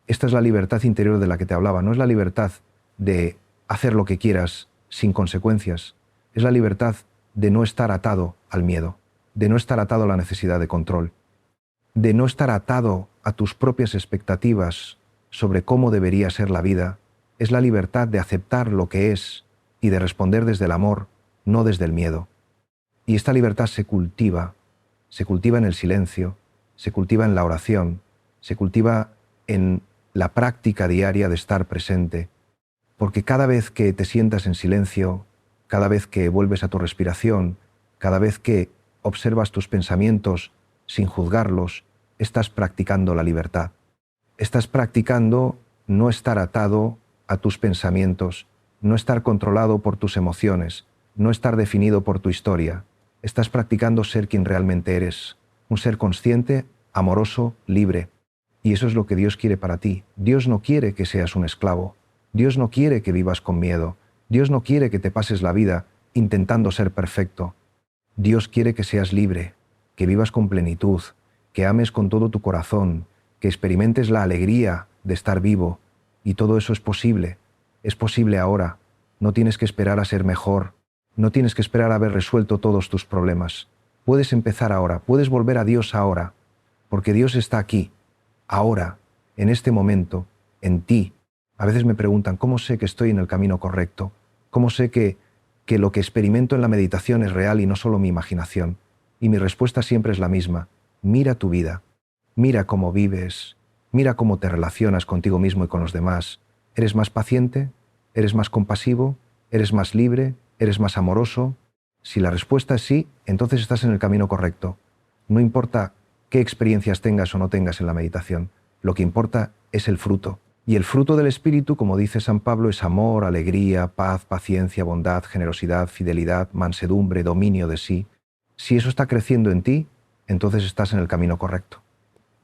Esta es la libertad interior de la que te hablaba, no es la libertad de hacer lo que quieras sin consecuencias, es la libertad de no estar atado al miedo, de no estar atado a la necesidad de control, de no estar atado a tus propias expectativas sobre cómo debería ser la vida. Es la libertad de aceptar lo que es y de responder desde el amor, no desde el miedo. Y esta libertad se cultiva en el silencio, se cultiva en la oración, se cultiva en la práctica diaria de estar presente, porque cada vez que te sientas en silencio, cada vez que vuelves a tu respiración, cada vez que observas tus pensamientos sin juzgarlos, estás practicando la libertad. Estás practicando no estar atado a tus pensamientos, no estar controlado por tus emociones, no estar definido por tu historia. Estás practicando ser quien realmente eres, un ser consciente, amoroso, libre. Y eso es lo que Dios quiere para ti. Dios no quiere que seas un esclavo. Dios no quiere que vivas con miedo. Dios no quiere que te pases la vida intentando ser perfecto. Dios quiere que seas libre, que vivas con plenitud, que ames con todo tu corazón, que experimentes la alegría de estar vivo. Y todo eso es posible ahora. No tienes que esperar a ser mejor, no tienes que esperar a haber resuelto todos tus problemas. Puedes empezar ahora, puedes volver a Dios ahora, porque Dios está aquí, ahora, en este momento, en ti. A veces me preguntan, ¿cómo sé que estoy en el camino correcto? ¿Cómo sé que lo que experimento en la meditación es real y no solo mi imaginación? Y mi respuesta siempre es la misma. Mira tu vida, mira cómo vives, mira cómo te relacionas contigo mismo y con los demás. ¿Eres más paciente? ¿Eres más compasivo? ¿Eres más libre? ¿Eres más amoroso? Si la respuesta es sí, entonces estás en el camino correcto. No importa qué experiencias tengas o no tengas en la meditación, lo que importa es el fruto. Y el fruto del Espíritu, como dice San Pablo, es amor, alegría, paz, paciencia, bondad, generosidad, fidelidad, mansedumbre, dominio de sí. Si eso está creciendo en ti, entonces estás en el camino correcto.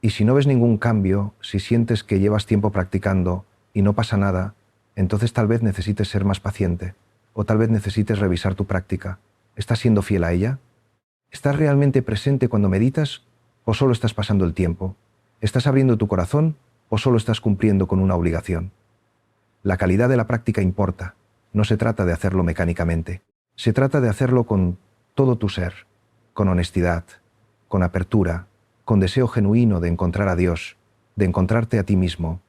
Y si no ves ningún cambio, si sientes que llevas tiempo practicando y no pasa nada, entonces tal vez necesites ser más paciente, o tal vez necesites revisar tu práctica. ¿Estás siendo fiel a ella? ¿Estás realmente presente cuando meditas o solo estás pasando el tiempo? ¿Estás abriendo tu corazón o solo estás cumpliendo con una obligación? La calidad de la práctica importa. No se trata de hacerlo mecánicamente. Se trata de hacerlo con todo tu ser, con honestidad, con apertura, con deseo genuino de encontrar a Dios, de encontrarte a ti mismo.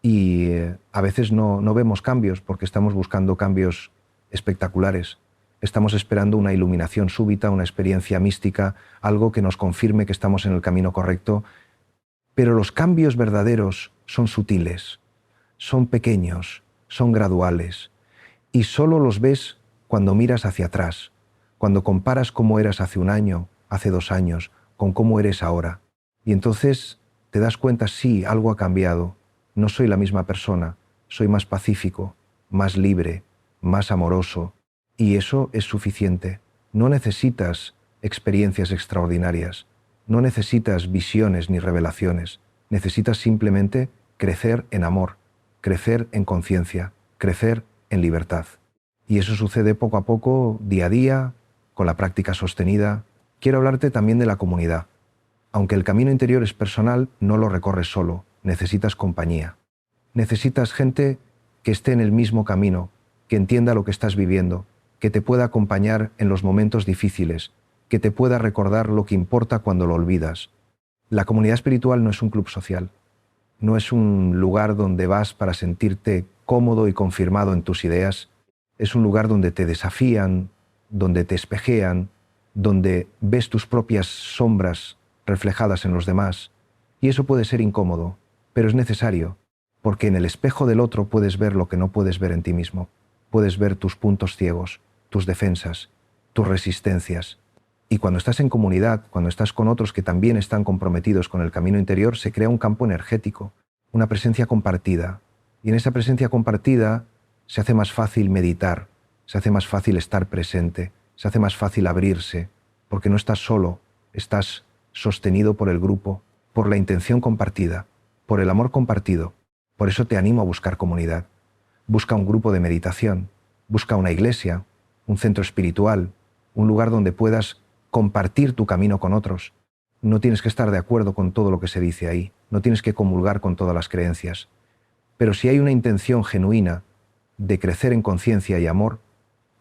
Y a veces no vemos cambios porque estamos buscando cambios espectaculares. Estamos esperando una iluminación súbita, una experiencia mística, algo que nos confirme que estamos en el camino correcto. Pero los cambios verdaderos son sutiles, son pequeños, son graduales. Y solo los ves cuando miras hacia atrás, cuando comparas cómo eras hace un año, hace 2 años, con cómo eres ahora. Y entonces te das cuenta, sí, algo ha cambiado. No soy la misma persona, soy más pacífico, más libre, más amoroso. Y eso es suficiente. No necesitas experiencias extraordinarias, no necesitas visiones ni revelaciones. Necesitas simplemente crecer en amor, crecer en conciencia, crecer en libertad. Y eso sucede poco a poco, día a día, con la práctica sostenida. Quiero hablarte también de la comunidad. Aunque el camino interior es personal, no lo recorres solo, necesitas compañía. Necesitas gente que esté en el mismo camino, que entienda lo que estás viviendo, que te pueda acompañar en los momentos difíciles, que te pueda recordar lo que importa cuando lo olvidas. La comunidad espiritual no es un club social, no es un lugar donde vas para sentirte cómodo y confirmado en tus ideas, es un lugar donde te desafían, donde te espejean, donde ves tus propias sombras reflejadas en los demás, y eso puede ser incómodo, pero es necesario, porque en el espejo del otro puedes ver lo que no puedes ver en ti mismo, puedes ver tus puntos ciegos, tus defensas, tus resistencias. Y cuando estás en comunidad, cuando estás con otros que también están comprometidos con el camino interior, se crea un campo energético, una presencia compartida. Y en esa presencia compartida se hace más fácil meditar, se hace más fácil estar presente, se hace más fácil abrirse, porque no estás solo, estás sostenido por el grupo, por la intención compartida, por el amor compartido. Por eso te animo a buscar comunidad. Busca un grupo de meditación, busca una iglesia, un centro espiritual, un lugar donde puedas compartir tu camino con otros. No tienes que estar de acuerdo con todo lo que se dice ahí, no tienes que comulgar con todas las creencias. Pero si hay una intención genuina de crecer en conciencia y amor,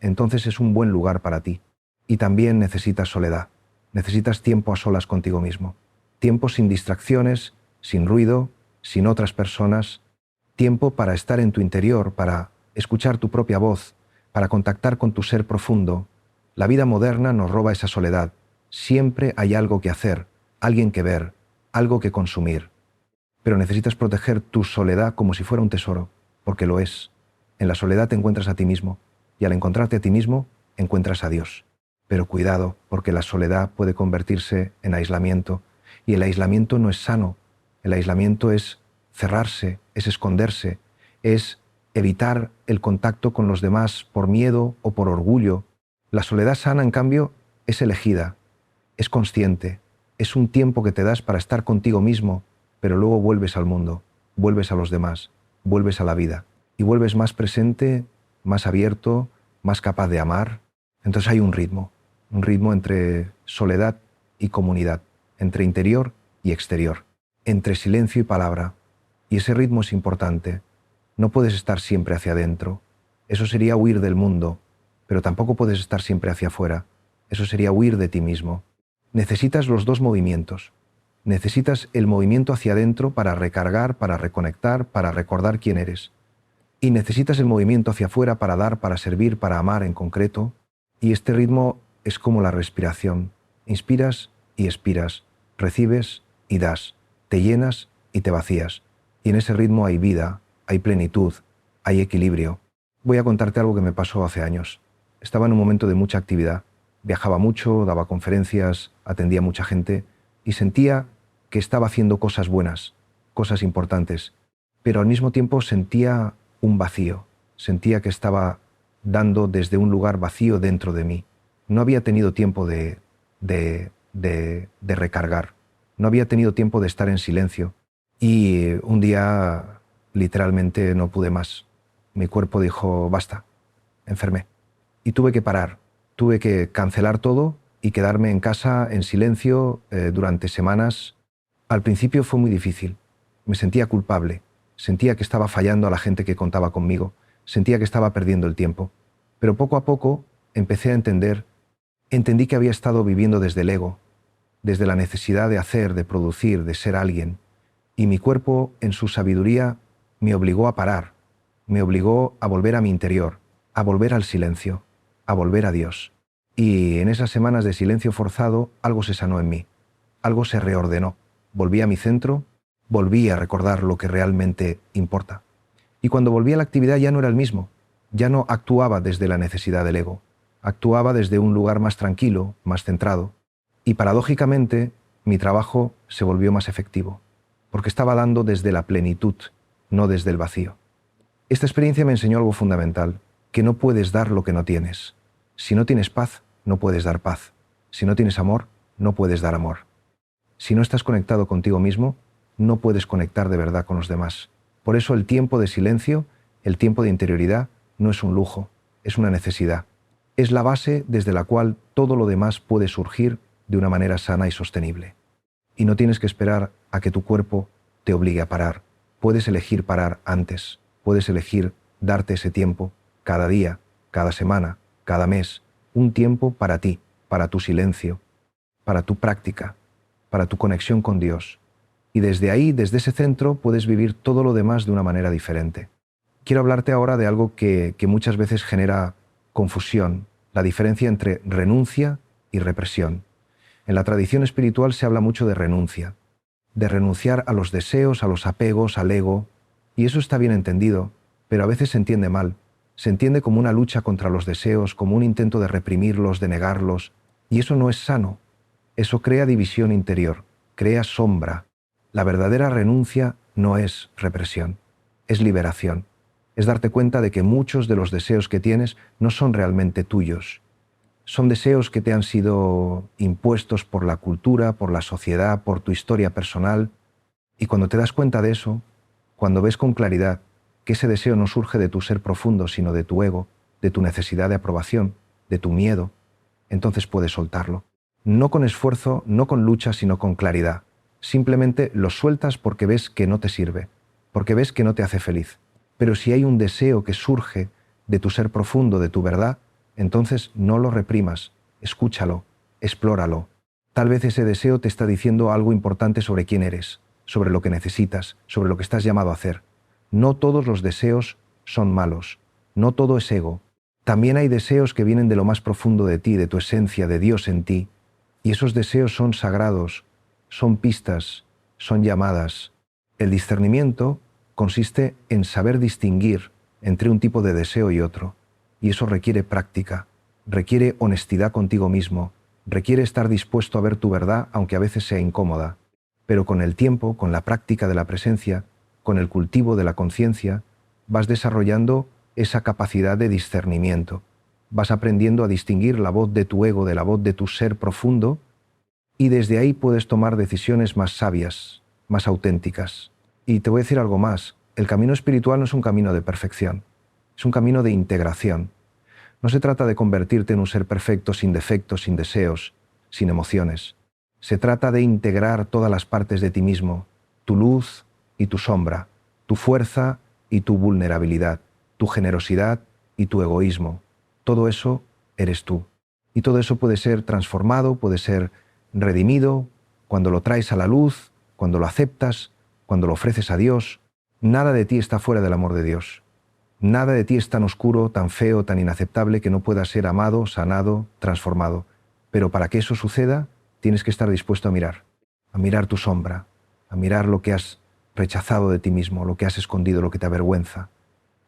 entonces es un buen lugar para ti. Y también necesitas soledad, necesitas tiempo a solas contigo mismo, tiempo sin distracciones, sin ruido, sin otras personas, tiempo para estar en tu interior, para escuchar tu propia voz, para contactar con tu ser profundo. La vida moderna nos roba esa soledad. Siempre hay algo que hacer, alguien que ver, algo que consumir. Pero necesitas proteger tu soledad como si fuera un tesoro, porque lo es. En la soledad te encuentras a ti mismo, y al encontrarte a ti mismo, encuentras a Dios. Pero cuidado, porque la soledad puede convertirse en aislamiento, y el aislamiento no es sano. El aislamiento es cerrarse, es esconderse, es evitar el contacto con los demás por miedo o por orgullo. La soledad sana, en cambio, es elegida, es consciente, es un tiempo que te das para estar contigo mismo, pero luego vuelves al mundo, vuelves a los demás, vuelves a la vida, y vuelves más presente, más abierto, más capaz de amar. Entonces hay un ritmo entre soledad y comunidad, entre interior y exterior, entre silencio y palabra. Y ese ritmo es importante. No puedes estar siempre hacia adentro. Eso sería huir del mundo, pero tampoco puedes estar siempre hacia afuera. Eso sería huir de ti mismo. Necesitas los dos movimientos. Necesitas el movimiento hacia adentro para recargar, para reconectar, para recordar quién eres. Y necesitas el movimiento hacia afuera para dar, para servir, para amar en concreto. Y este ritmo es como la respiración. Inspiras y expiras, recibes y das, te llenas y te vacías. Y en ese ritmo hay vida, hay plenitud, hay equilibrio. Voy a contarte algo que me pasó hace años. Estaba en un momento de mucha actividad. Viajaba mucho, daba conferencias, atendía a mucha gente y sentía que estaba haciendo cosas buenas, cosas importantes, pero al mismo tiempo sentía un vacío, sentía que estaba dando desde un lugar vacío dentro de mí. No había tenido tiempo de recargar, no había tenido tiempo de estar en silencio y un día literalmente no pude más. Mi cuerpo dijo, basta, enfermé. Y tuve que parar, tuve que cancelar todo y quedarme en casa en silencio durante semanas. Al principio fue muy difícil, me sentía culpable, sentía que estaba fallando a la gente que contaba conmigo, sentía que estaba perdiendo el tiempo. Pero poco a poco empecé a entendí que había estado viviendo desde el ego, desde la necesidad de hacer, de producir, de ser alguien. Y mi cuerpo, en su sabiduría, me obligó a parar, me obligó a volver a mi interior, a volver al silencio, a volver a Dios. Y en esas semanas de silencio forzado, algo se sanó en mí, algo se reordenó. Volví a mi centro, volví a recordar lo que realmente importa. Y cuando volví a la actividad ya no era el mismo, ya no actuaba desde la necesidad del ego, actuaba desde un lugar más tranquilo, más centrado. Y paradójicamente, mi trabajo se volvió más efectivo, porque estaba dando desde la plenitud, no desde el vacío. Esta experiencia me enseñó algo fundamental, que no puedes dar lo que no tienes. Si no tienes paz, no puedes dar paz. Si no tienes amor, no puedes dar amor. Si no estás conectado contigo mismo, no puedes conectar de verdad con los demás. Por eso el tiempo de silencio, el tiempo de interioridad, no es un lujo, es una necesidad. Es la base desde la cual todo lo demás puede surgir de una manera sana y sostenible. Y no tienes que esperar a que tu cuerpo te obligue a parar. Puedes elegir parar antes, puedes elegir darte ese tiempo, cada día, cada semana, cada mes, un tiempo para ti, para tu silencio, para tu práctica, para tu conexión con Dios. Y desde ahí, desde ese centro, puedes vivir todo lo demás de una manera diferente. Quiero hablarte ahora de algo que muchas veces genera confusión, la diferencia entre renuncia y represión. En la tradición espiritual se habla mucho de renunciar a los deseos, a los apegos, al ego, y eso está bien entendido, pero a veces se entiende mal. Se entiende como una lucha contra los deseos, como un intento de reprimirlos, de negarlos, Y eso no es sano. Eso crea división interior, crea sombra. La verdadera renuncia no es represión, es liberación. Es darte cuenta de que muchos de los deseos que tienes no son realmente tuyos. Son deseos que te han sido impuestos por la cultura, por la sociedad, por tu historia personal. Y cuando te das cuenta de eso, cuando ves con claridad que ese deseo no surge de tu ser profundo, sino de tu ego, de tu necesidad de aprobación, de tu miedo, entonces puedes soltarlo. No con esfuerzo, no con lucha, sino con claridad. Simplemente lo sueltas porque ves que no te sirve, porque ves que no te hace feliz. Pero si hay un deseo que surge de tu ser profundo, de tu verdad, entonces no lo reprimas, escúchalo, explóralo. Tal vez ese deseo te está diciendo algo importante sobre quién eres, sobre lo que necesitas, sobre lo que estás llamado a hacer. No todos los deseos son malos, no todo es ego. También hay deseos que vienen de lo más profundo de ti, de tu esencia, de Dios en ti. Y esos deseos son sagrados, son pistas, son llamadas. El discernimiento consiste en saber distinguir entre un tipo de deseo y otro. Y eso requiere práctica, requiere honestidad contigo mismo, requiere estar dispuesto a ver tu verdad, aunque a veces sea incómoda. Pero con el tiempo, con la práctica de la presencia, con el cultivo de la conciencia, vas desarrollando esa capacidad de discernimiento. Vas aprendiendo a distinguir la voz de tu ego de la voz de tu ser profundo, y desde ahí puedes tomar decisiones más sabias, más auténticas. Y te voy a decir algo más. El camino espiritual no es un camino de perfección, es un camino de integración. No se trata de convertirte en un ser perfecto sin defectos, sin deseos, sin emociones. Se trata de integrar todas las partes de ti mismo, tu luz y tu sombra, tu fuerza y tu vulnerabilidad, tu generosidad y tu egoísmo. Todo eso eres tú. Y todo eso puede ser transformado, puede ser redimido, cuando lo traes a la luz, cuando lo aceptas, cuando lo ofreces a Dios. Nada de ti está fuera del amor de Dios. Nada de ti es tan oscuro, tan feo, tan inaceptable que no pueda ser amado, sanado, transformado. Pero para que eso suceda, tienes que estar dispuesto a mirar tu sombra, a mirar lo que has rechazado de ti mismo, lo que has escondido, lo que te avergüenza,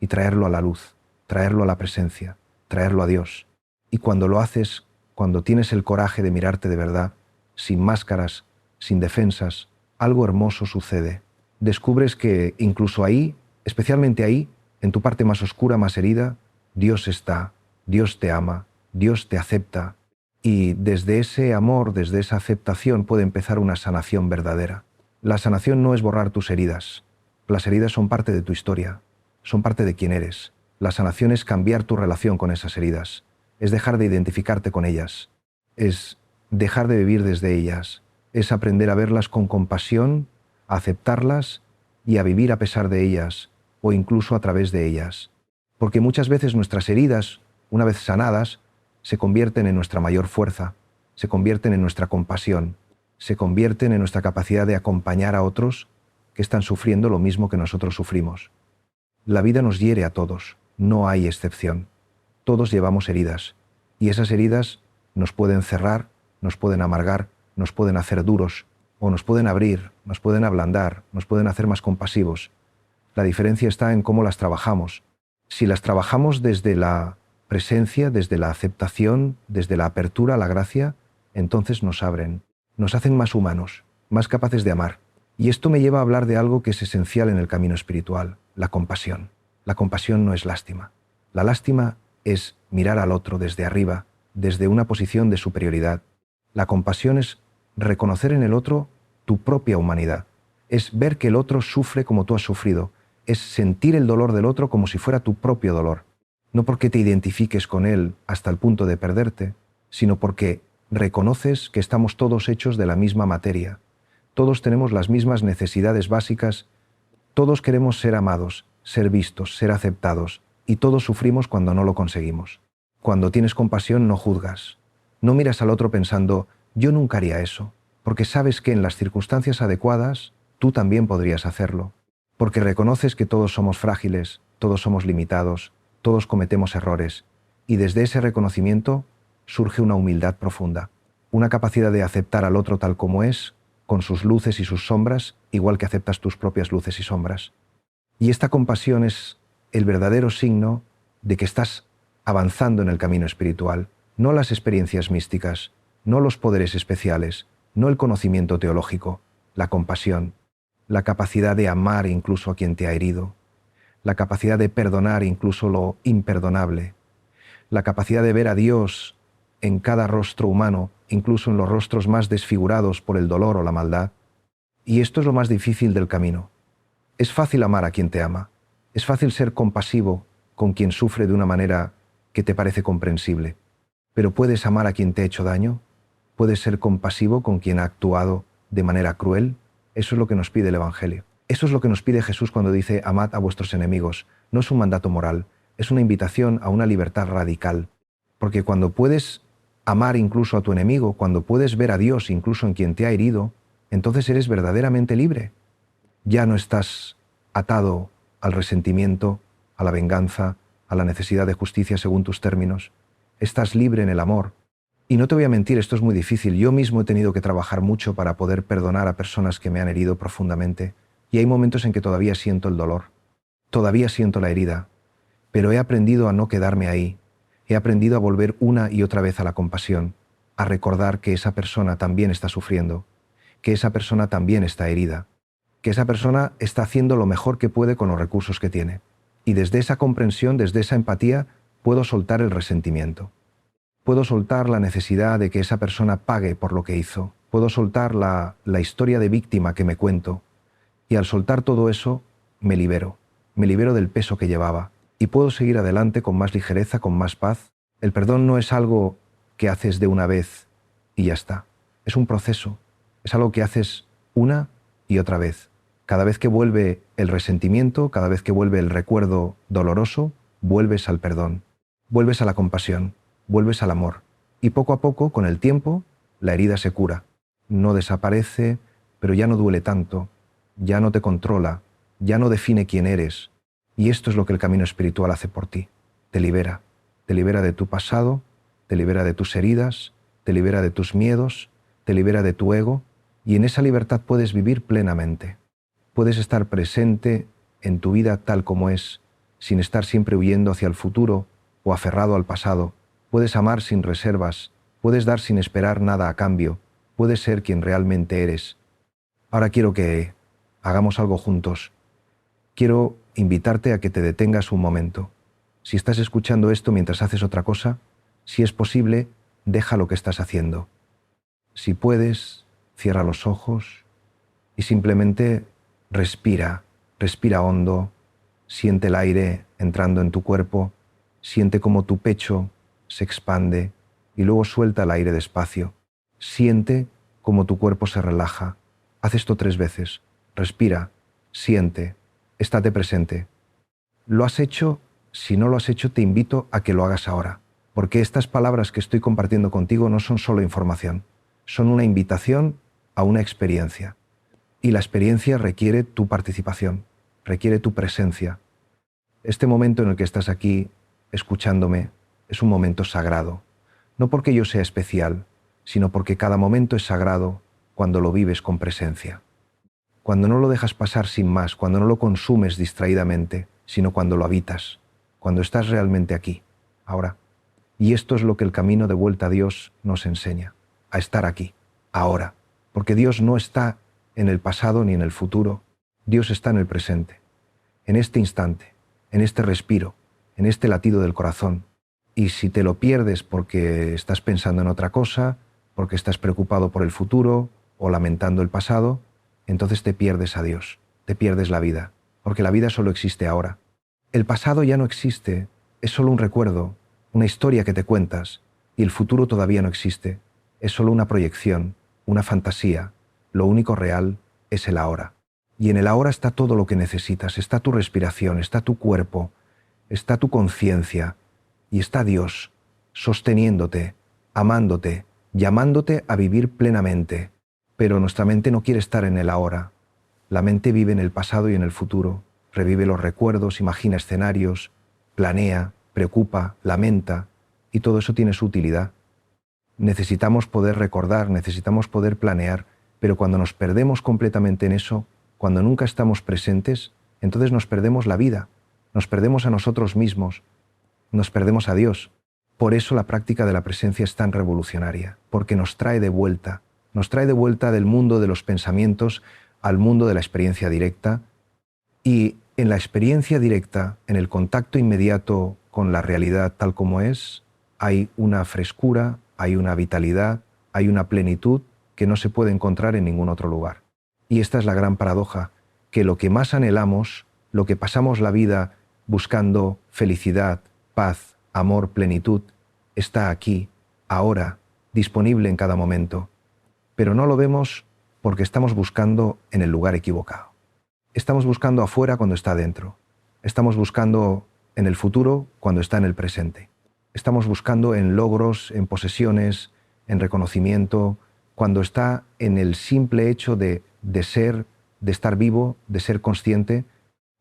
y traerlo a la luz, traerlo a la presencia, traerlo a Dios. Y cuando lo haces, cuando tienes el coraje de mirarte de verdad, sin máscaras, sin defensas, algo hermoso sucede. Descubres que incluso ahí, especialmente ahí, en tu parte más oscura, más herida, Dios está, Dios te ama, Dios te acepta. Y desde ese amor, desde esa aceptación puede empezar una sanación verdadera. La sanación no es borrar tus heridas. Las heridas son parte de tu historia, son parte de quién eres. La sanación es cambiar tu relación con esas heridas, es dejar de identificarte con ellas, es dejar de vivir desde ellas, es aprender a verlas con compasión, a aceptarlas y a vivir a pesar de ellas, o incluso a través de ellas. Porque muchas veces nuestras heridas, una vez sanadas, se convierten en nuestra mayor fuerza, se convierten en nuestra compasión, se convierten en nuestra capacidad de acompañar a otros que están sufriendo lo mismo que nosotros sufrimos. La vida nos hiere a todos, no hay excepción. Todos llevamos heridas, y esas heridas nos pueden cerrar, nos pueden amargar, nos pueden hacer duros, o nos pueden abrir, nos pueden ablandar, nos pueden hacer más compasivos. La diferencia está en cómo las trabajamos. Si las trabajamos desde la presencia, desde la aceptación, desde la apertura a la gracia, entonces nos abren, nos hacen más humanos, más capaces de amar. Y esto me lleva a hablar de algo que es esencial en el camino espiritual, la compasión. La compasión no es lástima. La lástima es mirar al otro desde arriba, desde una posición de superioridad. La compasión es reconocer en el otro tu propia humanidad. Es ver que el otro sufre como tú has sufrido. Es sentir el dolor del otro como si fuera tu propio dolor. No porque te identifiques con él hasta el punto de perderte, sino porque reconoces que estamos todos hechos de la misma materia. Todos tenemos las mismas necesidades básicas. Todos queremos ser amados, ser vistos, ser aceptados, y todos sufrimos cuando no lo conseguimos. Cuando tienes compasión no juzgas. No miras al otro pensando, yo nunca haría eso, porque sabes que en las circunstancias adecuadas tú también podrías hacerlo. Porque reconoces que todos somos frágiles, todos somos limitados, todos cometemos errores, y desde ese reconocimiento surge una humildad profunda, una capacidad de aceptar al otro tal como es, con sus luces y sus sombras, igual que aceptas tus propias luces y sombras. Y esta compasión es el verdadero signo de que estás avanzando en el camino espiritual, no las experiencias místicas, no los poderes especiales, no el conocimiento teológico, la compasión, la capacidad de amar incluso a quien te ha herido, la capacidad de perdonar incluso lo imperdonable, la capacidad de ver a Dios en cada rostro humano, incluso en los rostros más desfigurados por el dolor o la maldad. Y esto es lo más difícil del camino. Es fácil amar a quien te ama, es fácil ser compasivo con quien sufre de una manera que te parece comprensible, pero ¿puedes amar a quien te ha hecho daño? ¿Puedes ser compasivo con quien ha actuado de manera cruel? Eso es lo que nos pide el Evangelio. Eso es lo que nos pide Jesús cuando dice amad a vuestros enemigos. No es un mandato moral, es una invitación a una libertad radical. Porque cuando puedes amar incluso a tu enemigo, cuando puedes ver a Dios incluso en quien te ha herido, entonces eres verdaderamente libre. Ya no estás atado al resentimiento, a la venganza, a la necesidad de justicia según tus términos. Estás libre en el amor. Y no te voy a mentir, esto es muy difícil. Yo mismo he tenido que trabajar mucho para poder perdonar a personas que me han herido profundamente. Y hay momentos en que todavía siento el dolor, todavía siento la herida, pero he aprendido a no quedarme ahí. He aprendido a volver una y otra vez a la compasión, a recordar que esa persona también está sufriendo, que esa persona también está herida, que esa persona está haciendo lo mejor que puede con los recursos que tiene. Y desde esa comprensión, desde esa empatía, puedo soltar el resentimiento. Puedo soltar la necesidad de que esa persona pague por lo que hizo. Puedo soltar la historia de víctima que me cuento. Y al soltar todo eso, me libero del peso que llevaba. Y puedo seguir adelante con más ligereza, con más paz. El perdón no es algo que haces de una vez y ya está. Es un proceso. Es algo que haces una y otra vez. Cada vez que vuelve el resentimiento, cada vez que vuelve el recuerdo doloroso, vuelves al perdón, vuelves a la compasión, vuelves al amor. Y poco a poco, con el tiempo, la herida se cura. No desaparece, pero ya no duele tanto, ya no te controla, ya no define quién eres. Y esto es lo que el camino espiritual hace por ti. Te libera de tu pasado, te libera de tus heridas, te libera de tus miedos, te libera de tu ego, y en esa libertad puedes vivir plenamente. Puedes estar presente en tu vida tal como es, sin estar siempre huyendo hacia el futuro o aferrado al pasado. Puedes amar sin reservas, puedes dar sin esperar nada a cambio, puedes ser quien realmente eres. Ahora quiero que hagamos algo juntos. Quiero invitarte a que te detengas un momento. Si estás escuchando esto mientras haces otra cosa, si es posible, deja lo que estás haciendo. Si puedes, cierra los ojos y simplemente respira hondo, siente el aire entrando en tu cuerpo, siente cómo tu pecho se expande y luego suelta el aire despacio. Siente cómo tu cuerpo se relaja. Haz esto 3 veces. Respira, siente, estate presente. ¿Lo has hecho? Si no lo has hecho, te invito a que lo hagas ahora, porque estas palabras que estoy compartiendo contigo no son solo información, son una invitación a una experiencia. Y la experiencia requiere tu participación, requiere tu presencia. Este momento en el que estás aquí, escuchándome, es un momento sagrado. No porque yo sea especial, sino porque cada momento es sagrado cuando lo vives con presencia. Cuando no lo dejas pasar sin más, cuando no lo consumes distraídamente, sino cuando lo habitas, cuando estás realmente aquí, ahora. Y esto es lo que el camino de vuelta a Dios nos enseña, a estar aquí, ahora. Porque Dios no está en el pasado ni en el futuro, Dios está en el presente, en este instante, en este respiro, en este latido del corazón. Y si te lo pierdes porque estás pensando en otra cosa, porque estás preocupado por el futuro o lamentando el pasado, entonces te pierdes a Dios, te pierdes la vida, porque la vida solo existe ahora. El pasado ya no existe, es solo un recuerdo, una historia que te cuentas, y el futuro todavía no existe, es solo una proyección, una fantasía. Lo único real es el ahora. Y en el ahora está todo lo que necesitas, está tu respiración, está tu cuerpo, está tu conciencia, y está Dios, sosteniéndote, amándote, llamándote a vivir plenamente. Pero nuestra mente no quiere estar en el ahora. La mente vive en el pasado y en el futuro, revive los recuerdos, imagina escenarios, planea, preocupa, lamenta, y todo eso tiene su utilidad. Necesitamos poder recordar, necesitamos poder planear, pero cuando nos perdemos completamente en eso, cuando nunca estamos presentes, entonces nos perdemos la vida, nos perdemos a nosotros mismos, nos perdemos a Dios. Por eso la práctica de la presencia es tan revolucionaria, porque nos trae de vuelta del mundo de los pensamientos al mundo de la experiencia directa, y en la experiencia directa, en el contacto inmediato con la realidad tal como es, hay una frescura, hay una vitalidad, hay una plenitud que no se puede encontrar en ningún otro lugar. Y esta es la gran paradoja, que lo que más anhelamos, lo que pasamos la vida buscando felicidad, paz, amor, plenitud, está aquí, ahora, disponible en cada momento. Pero no lo vemos porque estamos buscando en el lugar equivocado. Estamos buscando afuera cuando está dentro. Estamos buscando en el futuro cuando está en el presente. Estamos buscando en logros, en posesiones, en reconocimiento, cuando está en el simple hecho de ser, de estar vivo, de ser consciente.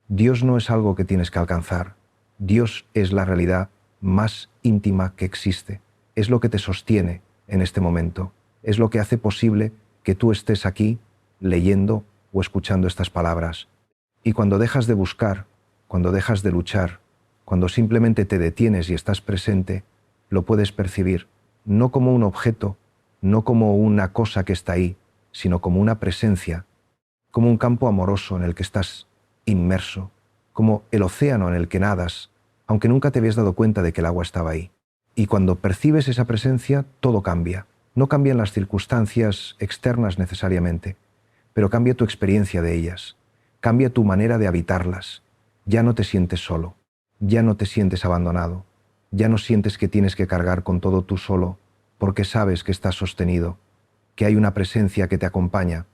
Dios no es algo que tienes que alcanzar. Dios es la realidad más íntima que existe. Es lo que te sostiene en este momento. Es lo que hace posible que tú estés aquí leyendo o escuchando estas palabras. Y cuando dejas de buscar, cuando dejas de luchar, cuando simplemente te detienes y estás presente, lo puedes percibir, no como un objeto, no como una cosa que está ahí, sino como una presencia, como un campo amoroso en el que estás inmerso, como el océano en el que nadas, aunque nunca te habías dado cuenta de que el agua estaba ahí. Y cuando percibes esa presencia, todo cambia. No cambian las circunstancias externas necesariamente, pero cambia tu experiencia de ellas, cambia tu manera de habitarlas. Ya no te sientes solo, ya no te sientes abandonado, ya no sientes que tienes que cargar con todo tú solo, porque sabes que estás sostenido, que hay una presencia que te acompaña,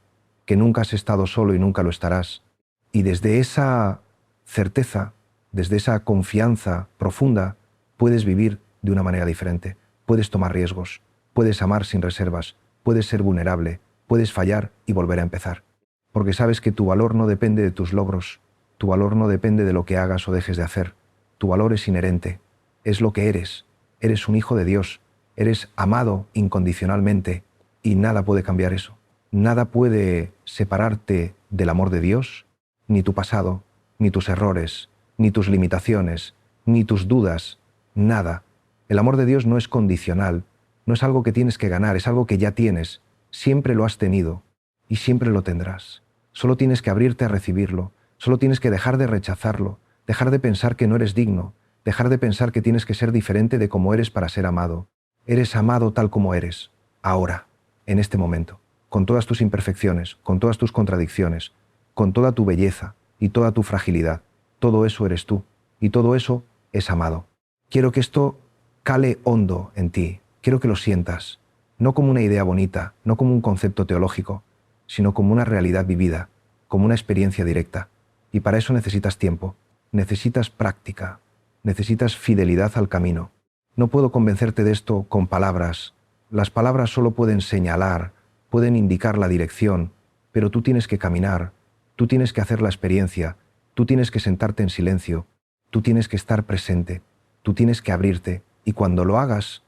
que nunca has estado solo y nunca lo estarás. Y desde esa certeza, desde esa confianza profunda, puedes vivir de una manera diferente, puedes tomar riesgos, puedes amar sin reservas, puedes ser vulnerable, puedes fallar y volver a empezar. Porque sabes que tu valor no depende de tus logros, tu valor no depende de lo que hagas o dejes de hacer. Tu valor es inherente, es lo que eres. Eres un hijo de Dios, eres amado incondicionalmente y nada puede cambiar eso. Nada puede separarte del amor de Dios, ni tu pasado, ni tus errores, ni tus limitaciones, ni tus dudas, nada. El amor de Dios no es condicional, no es algo que tienes que ganar, es algo que ya tienes, siempre lo has tenido y siempre lo tendrás. Solo tienes que abrirte a recibirlo, solo tienes que dejar de rechazarlo, dejar de pensar que no eres digno, dejar de pensar que tienes que ser diferente de como eres para ser amado. Eres amado tal como eres, ahora, en este momento, con todas tus imperfecciones, con todas tus contradicciones, con toda tu belleza y toda tu fragilidad. Todo eso eres tú y todo eso es amado. Quiero que esto cale hondo en ti, quiero que lo sientas, no como una idea bonita, no como un concepto teológico, sino como una realidad vivida, como una experiencia directa. Y para eso necesitas tiempo, necesitas práctica, necesitas fidelidad al camino. No puedo convencerte de esto con palabras. Las palabras solo pueden señalar, pueden indicar la dirección, pero tú tienes que caminar, tú tienes que hacer la experiencia, tú tienes que sentarte en silencio, tú tienes que estar presente, tú tienes que abrirte, y cuando lo hagas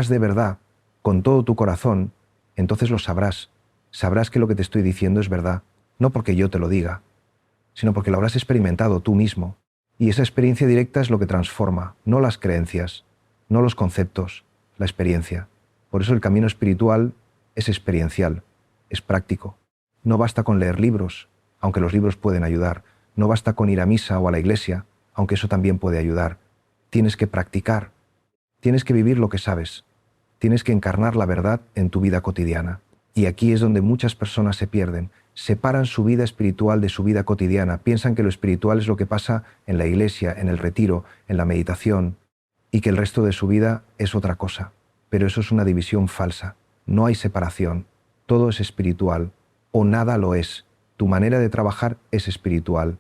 de verdad, con todo tu corazón, entonces lo sabrás. Sabrás que lo que te estoy diciendo es verdad, no porque yo te lo diga, sino porque lo habrás experimentado tú mismo. Y esa experiencia directa es lo que transforma, no las creencias, no los conceptos, la experiencia. Por eso el camino espiritual es experiencial, es práctico. No basta con leer libros, aunque los libros pueden ayudar. No basta con ir a misa o a la iglesia, aunque eso también puede ayudar. Tienes que practicar, tienes que vivir lo que sabes, tienes que encarnar la verdad en tu vida cotidiana. Y aquí es donde muchas personas se pierden, separan su vida espiritual de su vida cotidiana, piensan que lo espiritual es lo que pasa en la iglesia, en el retiro, en la meditación, y que el resto de su vida es otra cosa. Pero eso es una división falsa, no hay separación, todo es espiritual, o nada lo es. Tu manera de trabajar es espiritual,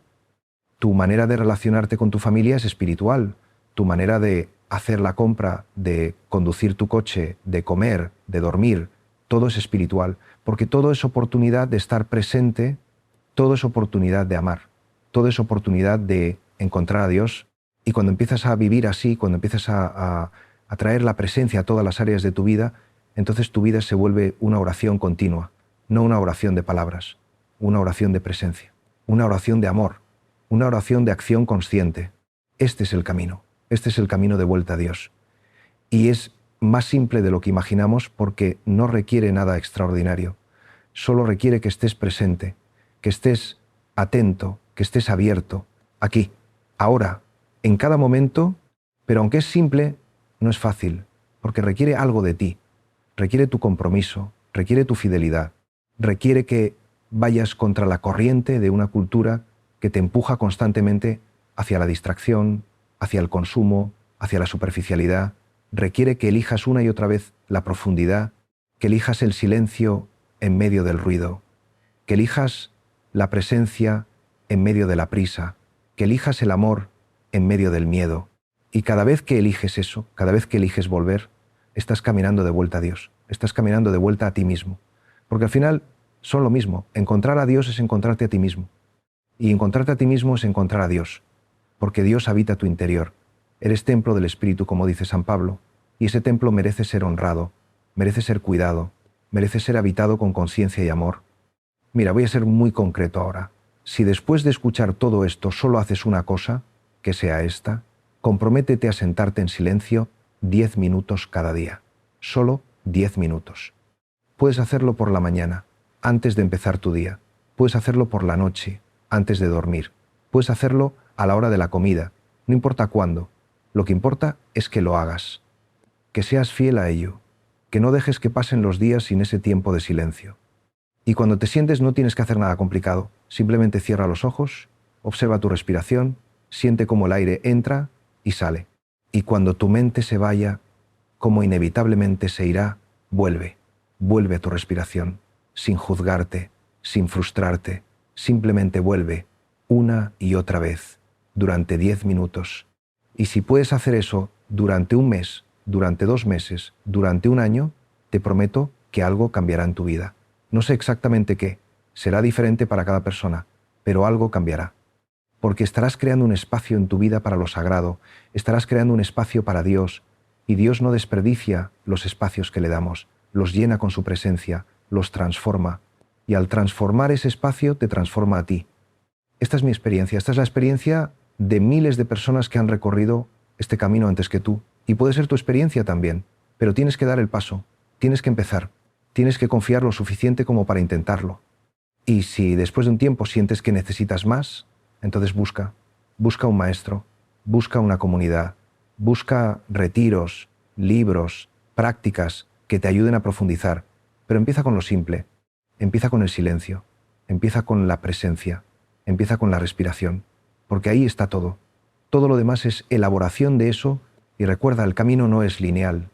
tu manera de relacionarte con tu familia es espiritual, tu manera de hacer la compra, de conducir tu coche, de comer, de dormir, todo es espiritual, porque todo es oportunidad de estar presente, todo es oportunidad de amar, todo es oportunidad de encontrar a Dios. Y cuando empiezas a vivir así, cuando empiezas a traer la presencia a todas las áreas de tu vida, entonces tu vida se vuelve una oración continua, no una oración de palabras, una oración de presencia, una oración de amor, una oración de acción consciente. Este es el camino de vuelta a Dios. Y es más simple de lo que imaginamos porque no requiere nada extraordinario. Solo requiere que estés presente, que estés atento, que estés abierto, aquí, ahora, en cada momento, pero aunque es simple, no es fácil, porque requiere algo de ti, requiere tu compromiso, requiere tu fidelidad, requiere que vayas contra la corriente de una cultura que te empuja constantemente hacia la distracción, hacia el consumo, hacia la superficialidad. Requiere que elijas una y otra vez la profundidad, que elijas el silencio en medio del ruido, que elijas la presencia en medio de la prisa, que elijas el amor en medio del miedo. Y cada vez que eliges eso, cada vez que eliges volver, estás caminando de vuelta a Dios, estás caminando de vuelta a ti mismo. Porque al final son lo mismo, encontrar a Dios es encontrarte a ti mismo. Y encontrarte a ti mismo es encontrar a Dios, porque Dios habita tu interior. Eres templo del Espíritu, como dice San Pablo, y ese templo merece ser honrado, merece ser cuidado, merece ser habitado con conciencia y amor. Mira, voy a ser muy concreto ahora. Si después de escuchar todo esto solo haces una cosa, que sea esta, comprométete a sentarte en silencio 10 minutos cada día. Solo 10 minutos. Puedes hacerlo por la mañana, antes de empezar tu día. Puedes hacerlo por la noche, antes de dormir. Puedes hacerlo a la hora de la comida, no importa cuándo. Lo que importa es que lo hagas, que seas fiel a ello, que no dejes que pasen los días sin ese tiempo de silencio. Y cuando te sientes no tienes que hacer nada complicado, simplemente cierra los ojos, observa tu respiración, siente cómo el aire entra y sale. Y cuando tu mente se vaya, como inevitablemente se irá, vuelve a tu respiración, sin juzgarte, sin frustrarte, simplemente vuelve, una y otra vez, durante 10 minutos. Y si puedes hacer eso durante un mes, durante 2 meses, durante un año, te prometo que algo cambiará en tu vida. No sé exactamente qué, será diferente para cada persona, pero algo cambiará. Porque estarás creando un espacio en tu vida para lo sagrado, estarás creando un espacio para Dios, y Dios no desperdicia los espacios que le damos, los llena con su presencia, los transforma, y al transformar ese espacio te transforma a ti. Esta es mi experiencia, esta es la experiencia de miles de personas que han recorrido este camino antes que tú, y puede ser tu experiencia también, pero tienes que dar el paso, tienes que empezar, tienes que confiar lo suficiente como para intentarlo. Y si después de un tiempo sientes que necesitas más, entonces busca un maestro, busca una comunidad, busca retiros, libros, prácticas que te ayuden a profundizar, pero empieza con lo simple, empieza con el silencio, empieza con la presencia, empieza con la respiración, porque ahí está todo. Todo lo demás es elaboración de eso y recuerda, el camino no es lineal.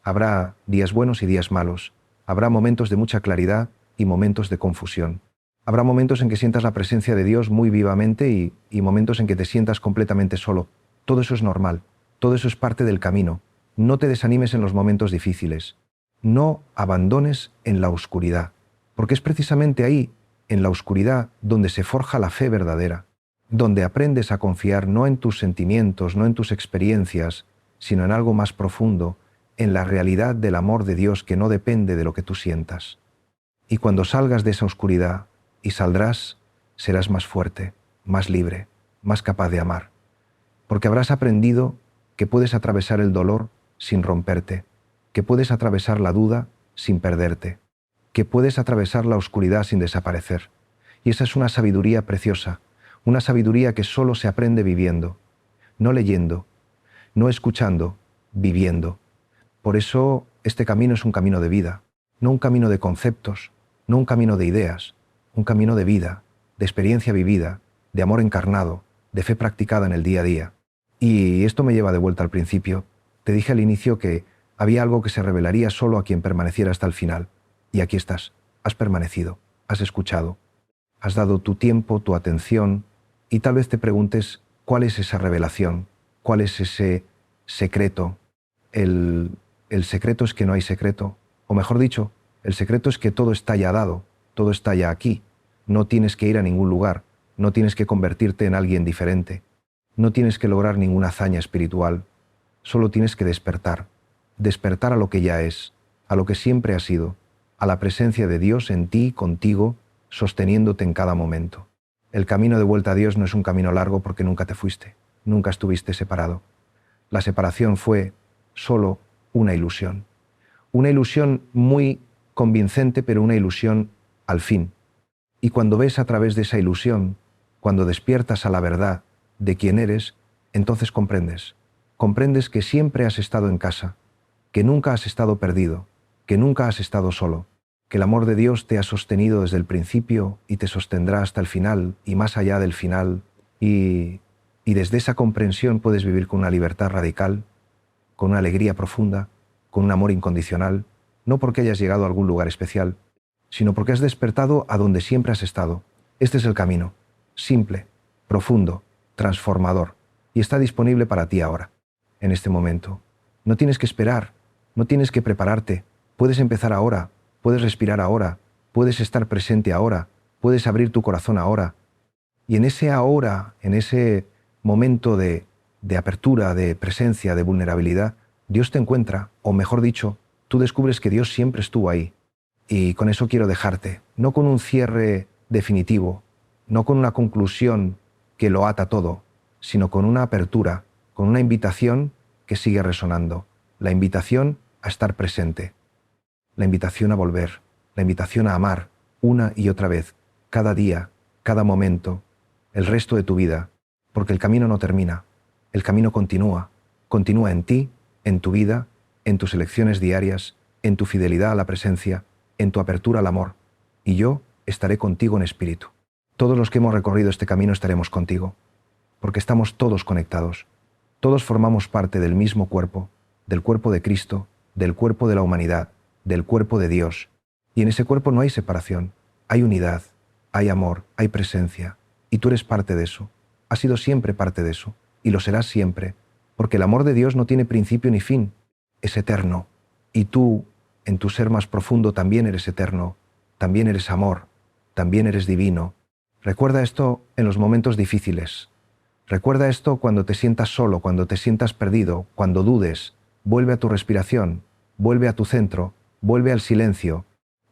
Habrá días buenos y días malos, habrá momentos de mucha claridad y momentos de confusión. Habrá momentos en que sientas la presencia de Dios muy vivamente y momentos en que te sientas completamente solo. Todo eso es normal, todo eso es parte del camino. No te desanimes en los momentos difíciles. No abandones en la oscuridad, porque es precisamente ahí, en la oscuridad, donde se forja la fe verdadera, donde aprendes a confiar no en tus sentimientos, no en tus experiencias, sino en algo más profundo, en la realidad del amor de Dios que no depende de lo que tú sientas. Y cuando salgas de esa oscuridad, y saldrás, serás más fuerte, más libre, más capaz de amar. Porque habrás aprendido que puedes atravesar el dolor sin romperte, que puedes atravesar la duda sin perderte, que puedes atravesar la oscuridad sin desaparecer. Y esa es una sabiduría preciosa, una sabiduría que solo se aprende viviendo, no leyendo, no escuchando, viviendo. Por eso este camino es un camino de vida, no un camino de conceptos, no un camino de ideas, un camino de vida, de experiencia vivida, de amor encarnado, de fe practicada en el día a día. Y esto me lleva de vuelta al principio. Te dije al inicio que había algo que se revelaría solo a quien permaneciera hasta el final. Y aquí estás, has permanecido, has escuchado, has dado tu tiempo, tu atención, y tal vez te preguntes cuál es esa revelación, cuál es ese secreto. El secreto es que no hay secreto, o mejor dicho, el secreto es que todo está ya dado, todo está ya aquí. No tienes que ir a ningún lugar, no tienes que convertirte en alguien diferente, no tienes que lograr ninguna hazaña espiritual, solo tienes que despertar a lo que ya es, a lo que siempre ha sido, a la presencia de Dios en ti, contigo, sosteniéndote en cada momento. El camino de vuelta a Dios no es un camino largo porque nunca te fuiste, nunca estuviste separado. La separación fue solo una ilusión. Una ilusión muy convincente, pero una ilusión al fin. Y cuando ves a través de esa ilusión, cuando despiertas a la verdad de quién eres, entonces comprendes. Comprendes que siempre has estado en casa, que nunca has estado perdido, que nunca has estado solo, que el amor de Dios te ha sostenido desde el principio y te sostendrá hasta el final y más allá del final. Y desde esa comprensión puedes vivir con una libertad radical, con una alegría profunda, con un amor incondicional, no porque hayas llegado a algún lugar especial, sino porque has despertado a donde siempre has estado. Este es el camino, simple, profundo, transformador, y está disponible para ti ahora, en este momento. No tienes que esperar, no tienes que prepararte, puedes empezar ahora, puedes respirar ahora, puedes estar presente ahora, puedes abrir tu corazón ahora. Y en ese ahora, en ese momento de apertura, de presencia, de vulnerabilidad, Dios te encuentra, o mejor dicho, tú descubres que Dios siempre estuvo ahí. Y con eso quiero dejarte, no con un cierre definitivo, no con una conclusión que lo ata todo, sino con una apertura, con una invitación que sigue resonando, la invitación a estar presente, la invitación a volver, la invitación a amar una y otra vez, cada día, cada momento, el resto de tu vida, porque el camino no termina, el camino continúa, continúa en ti, en tu vida, en tus elecciones diarias, en tu fidelidad a la presencia, en tu apertura al amor, y yo estaré contigo en espíritu. Todos los que hemos recorrido este camino estaremos contigo, porque estamos todos conectados. Todos formamos parte del mismo cuerpo, del cuerpo de Cristo, del cuerpo de la humanidad, del cuerpo de Dios. Y en ese cuerpo no hay separación, hay unidad, hay amor, hay presencia, y tú eres parte de eso. Has sido siempre parte de eso, y lo serás siempre, porque el amor de Dios no tiene principio ni fin, es eterno, y tú, en tu ser más profundo, también eres eterno, también eres amor, también eres divino. Recuerda esto en los momentos difíciles. Recuerda esto cuando te sientas solo, cuando te sientas perdido, cuando dudes. Vuelve a tu respiración, vuelve a tu centro, vuelve al silencio,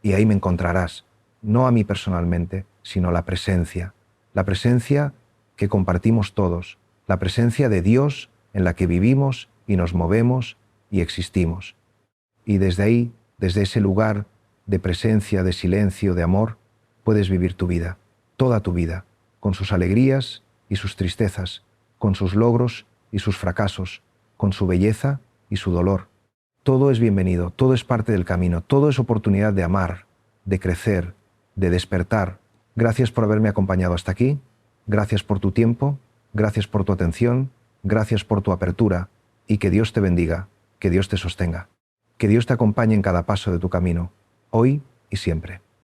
y ahí me encontrarás, no a mí personalmente, sino la presencia que compartimos todos, la presencia de Dios en la que vivimos y nos movemos y existimos. Y desde ahí, desde ese lugar de presencia, de silencio, de amor, puedes vivir tu vida, toda tu vida, con sus alegrías y sus tristezas, con sus logros y sus fracasos, con su belleza y su dolor. Todo es bienvenido, todo es parte del camino, todo es oportunidad de amar, de crecer, de despertar. Gracias por haberme acompañado hasta aquí, gracias por tu tiempo, gracias por tu atención, gracias por tu apertura, y que Dios te bendiga, que Dios te sostenga, que Dios te acompañe en cada paso de tu camino, hoy y siempre.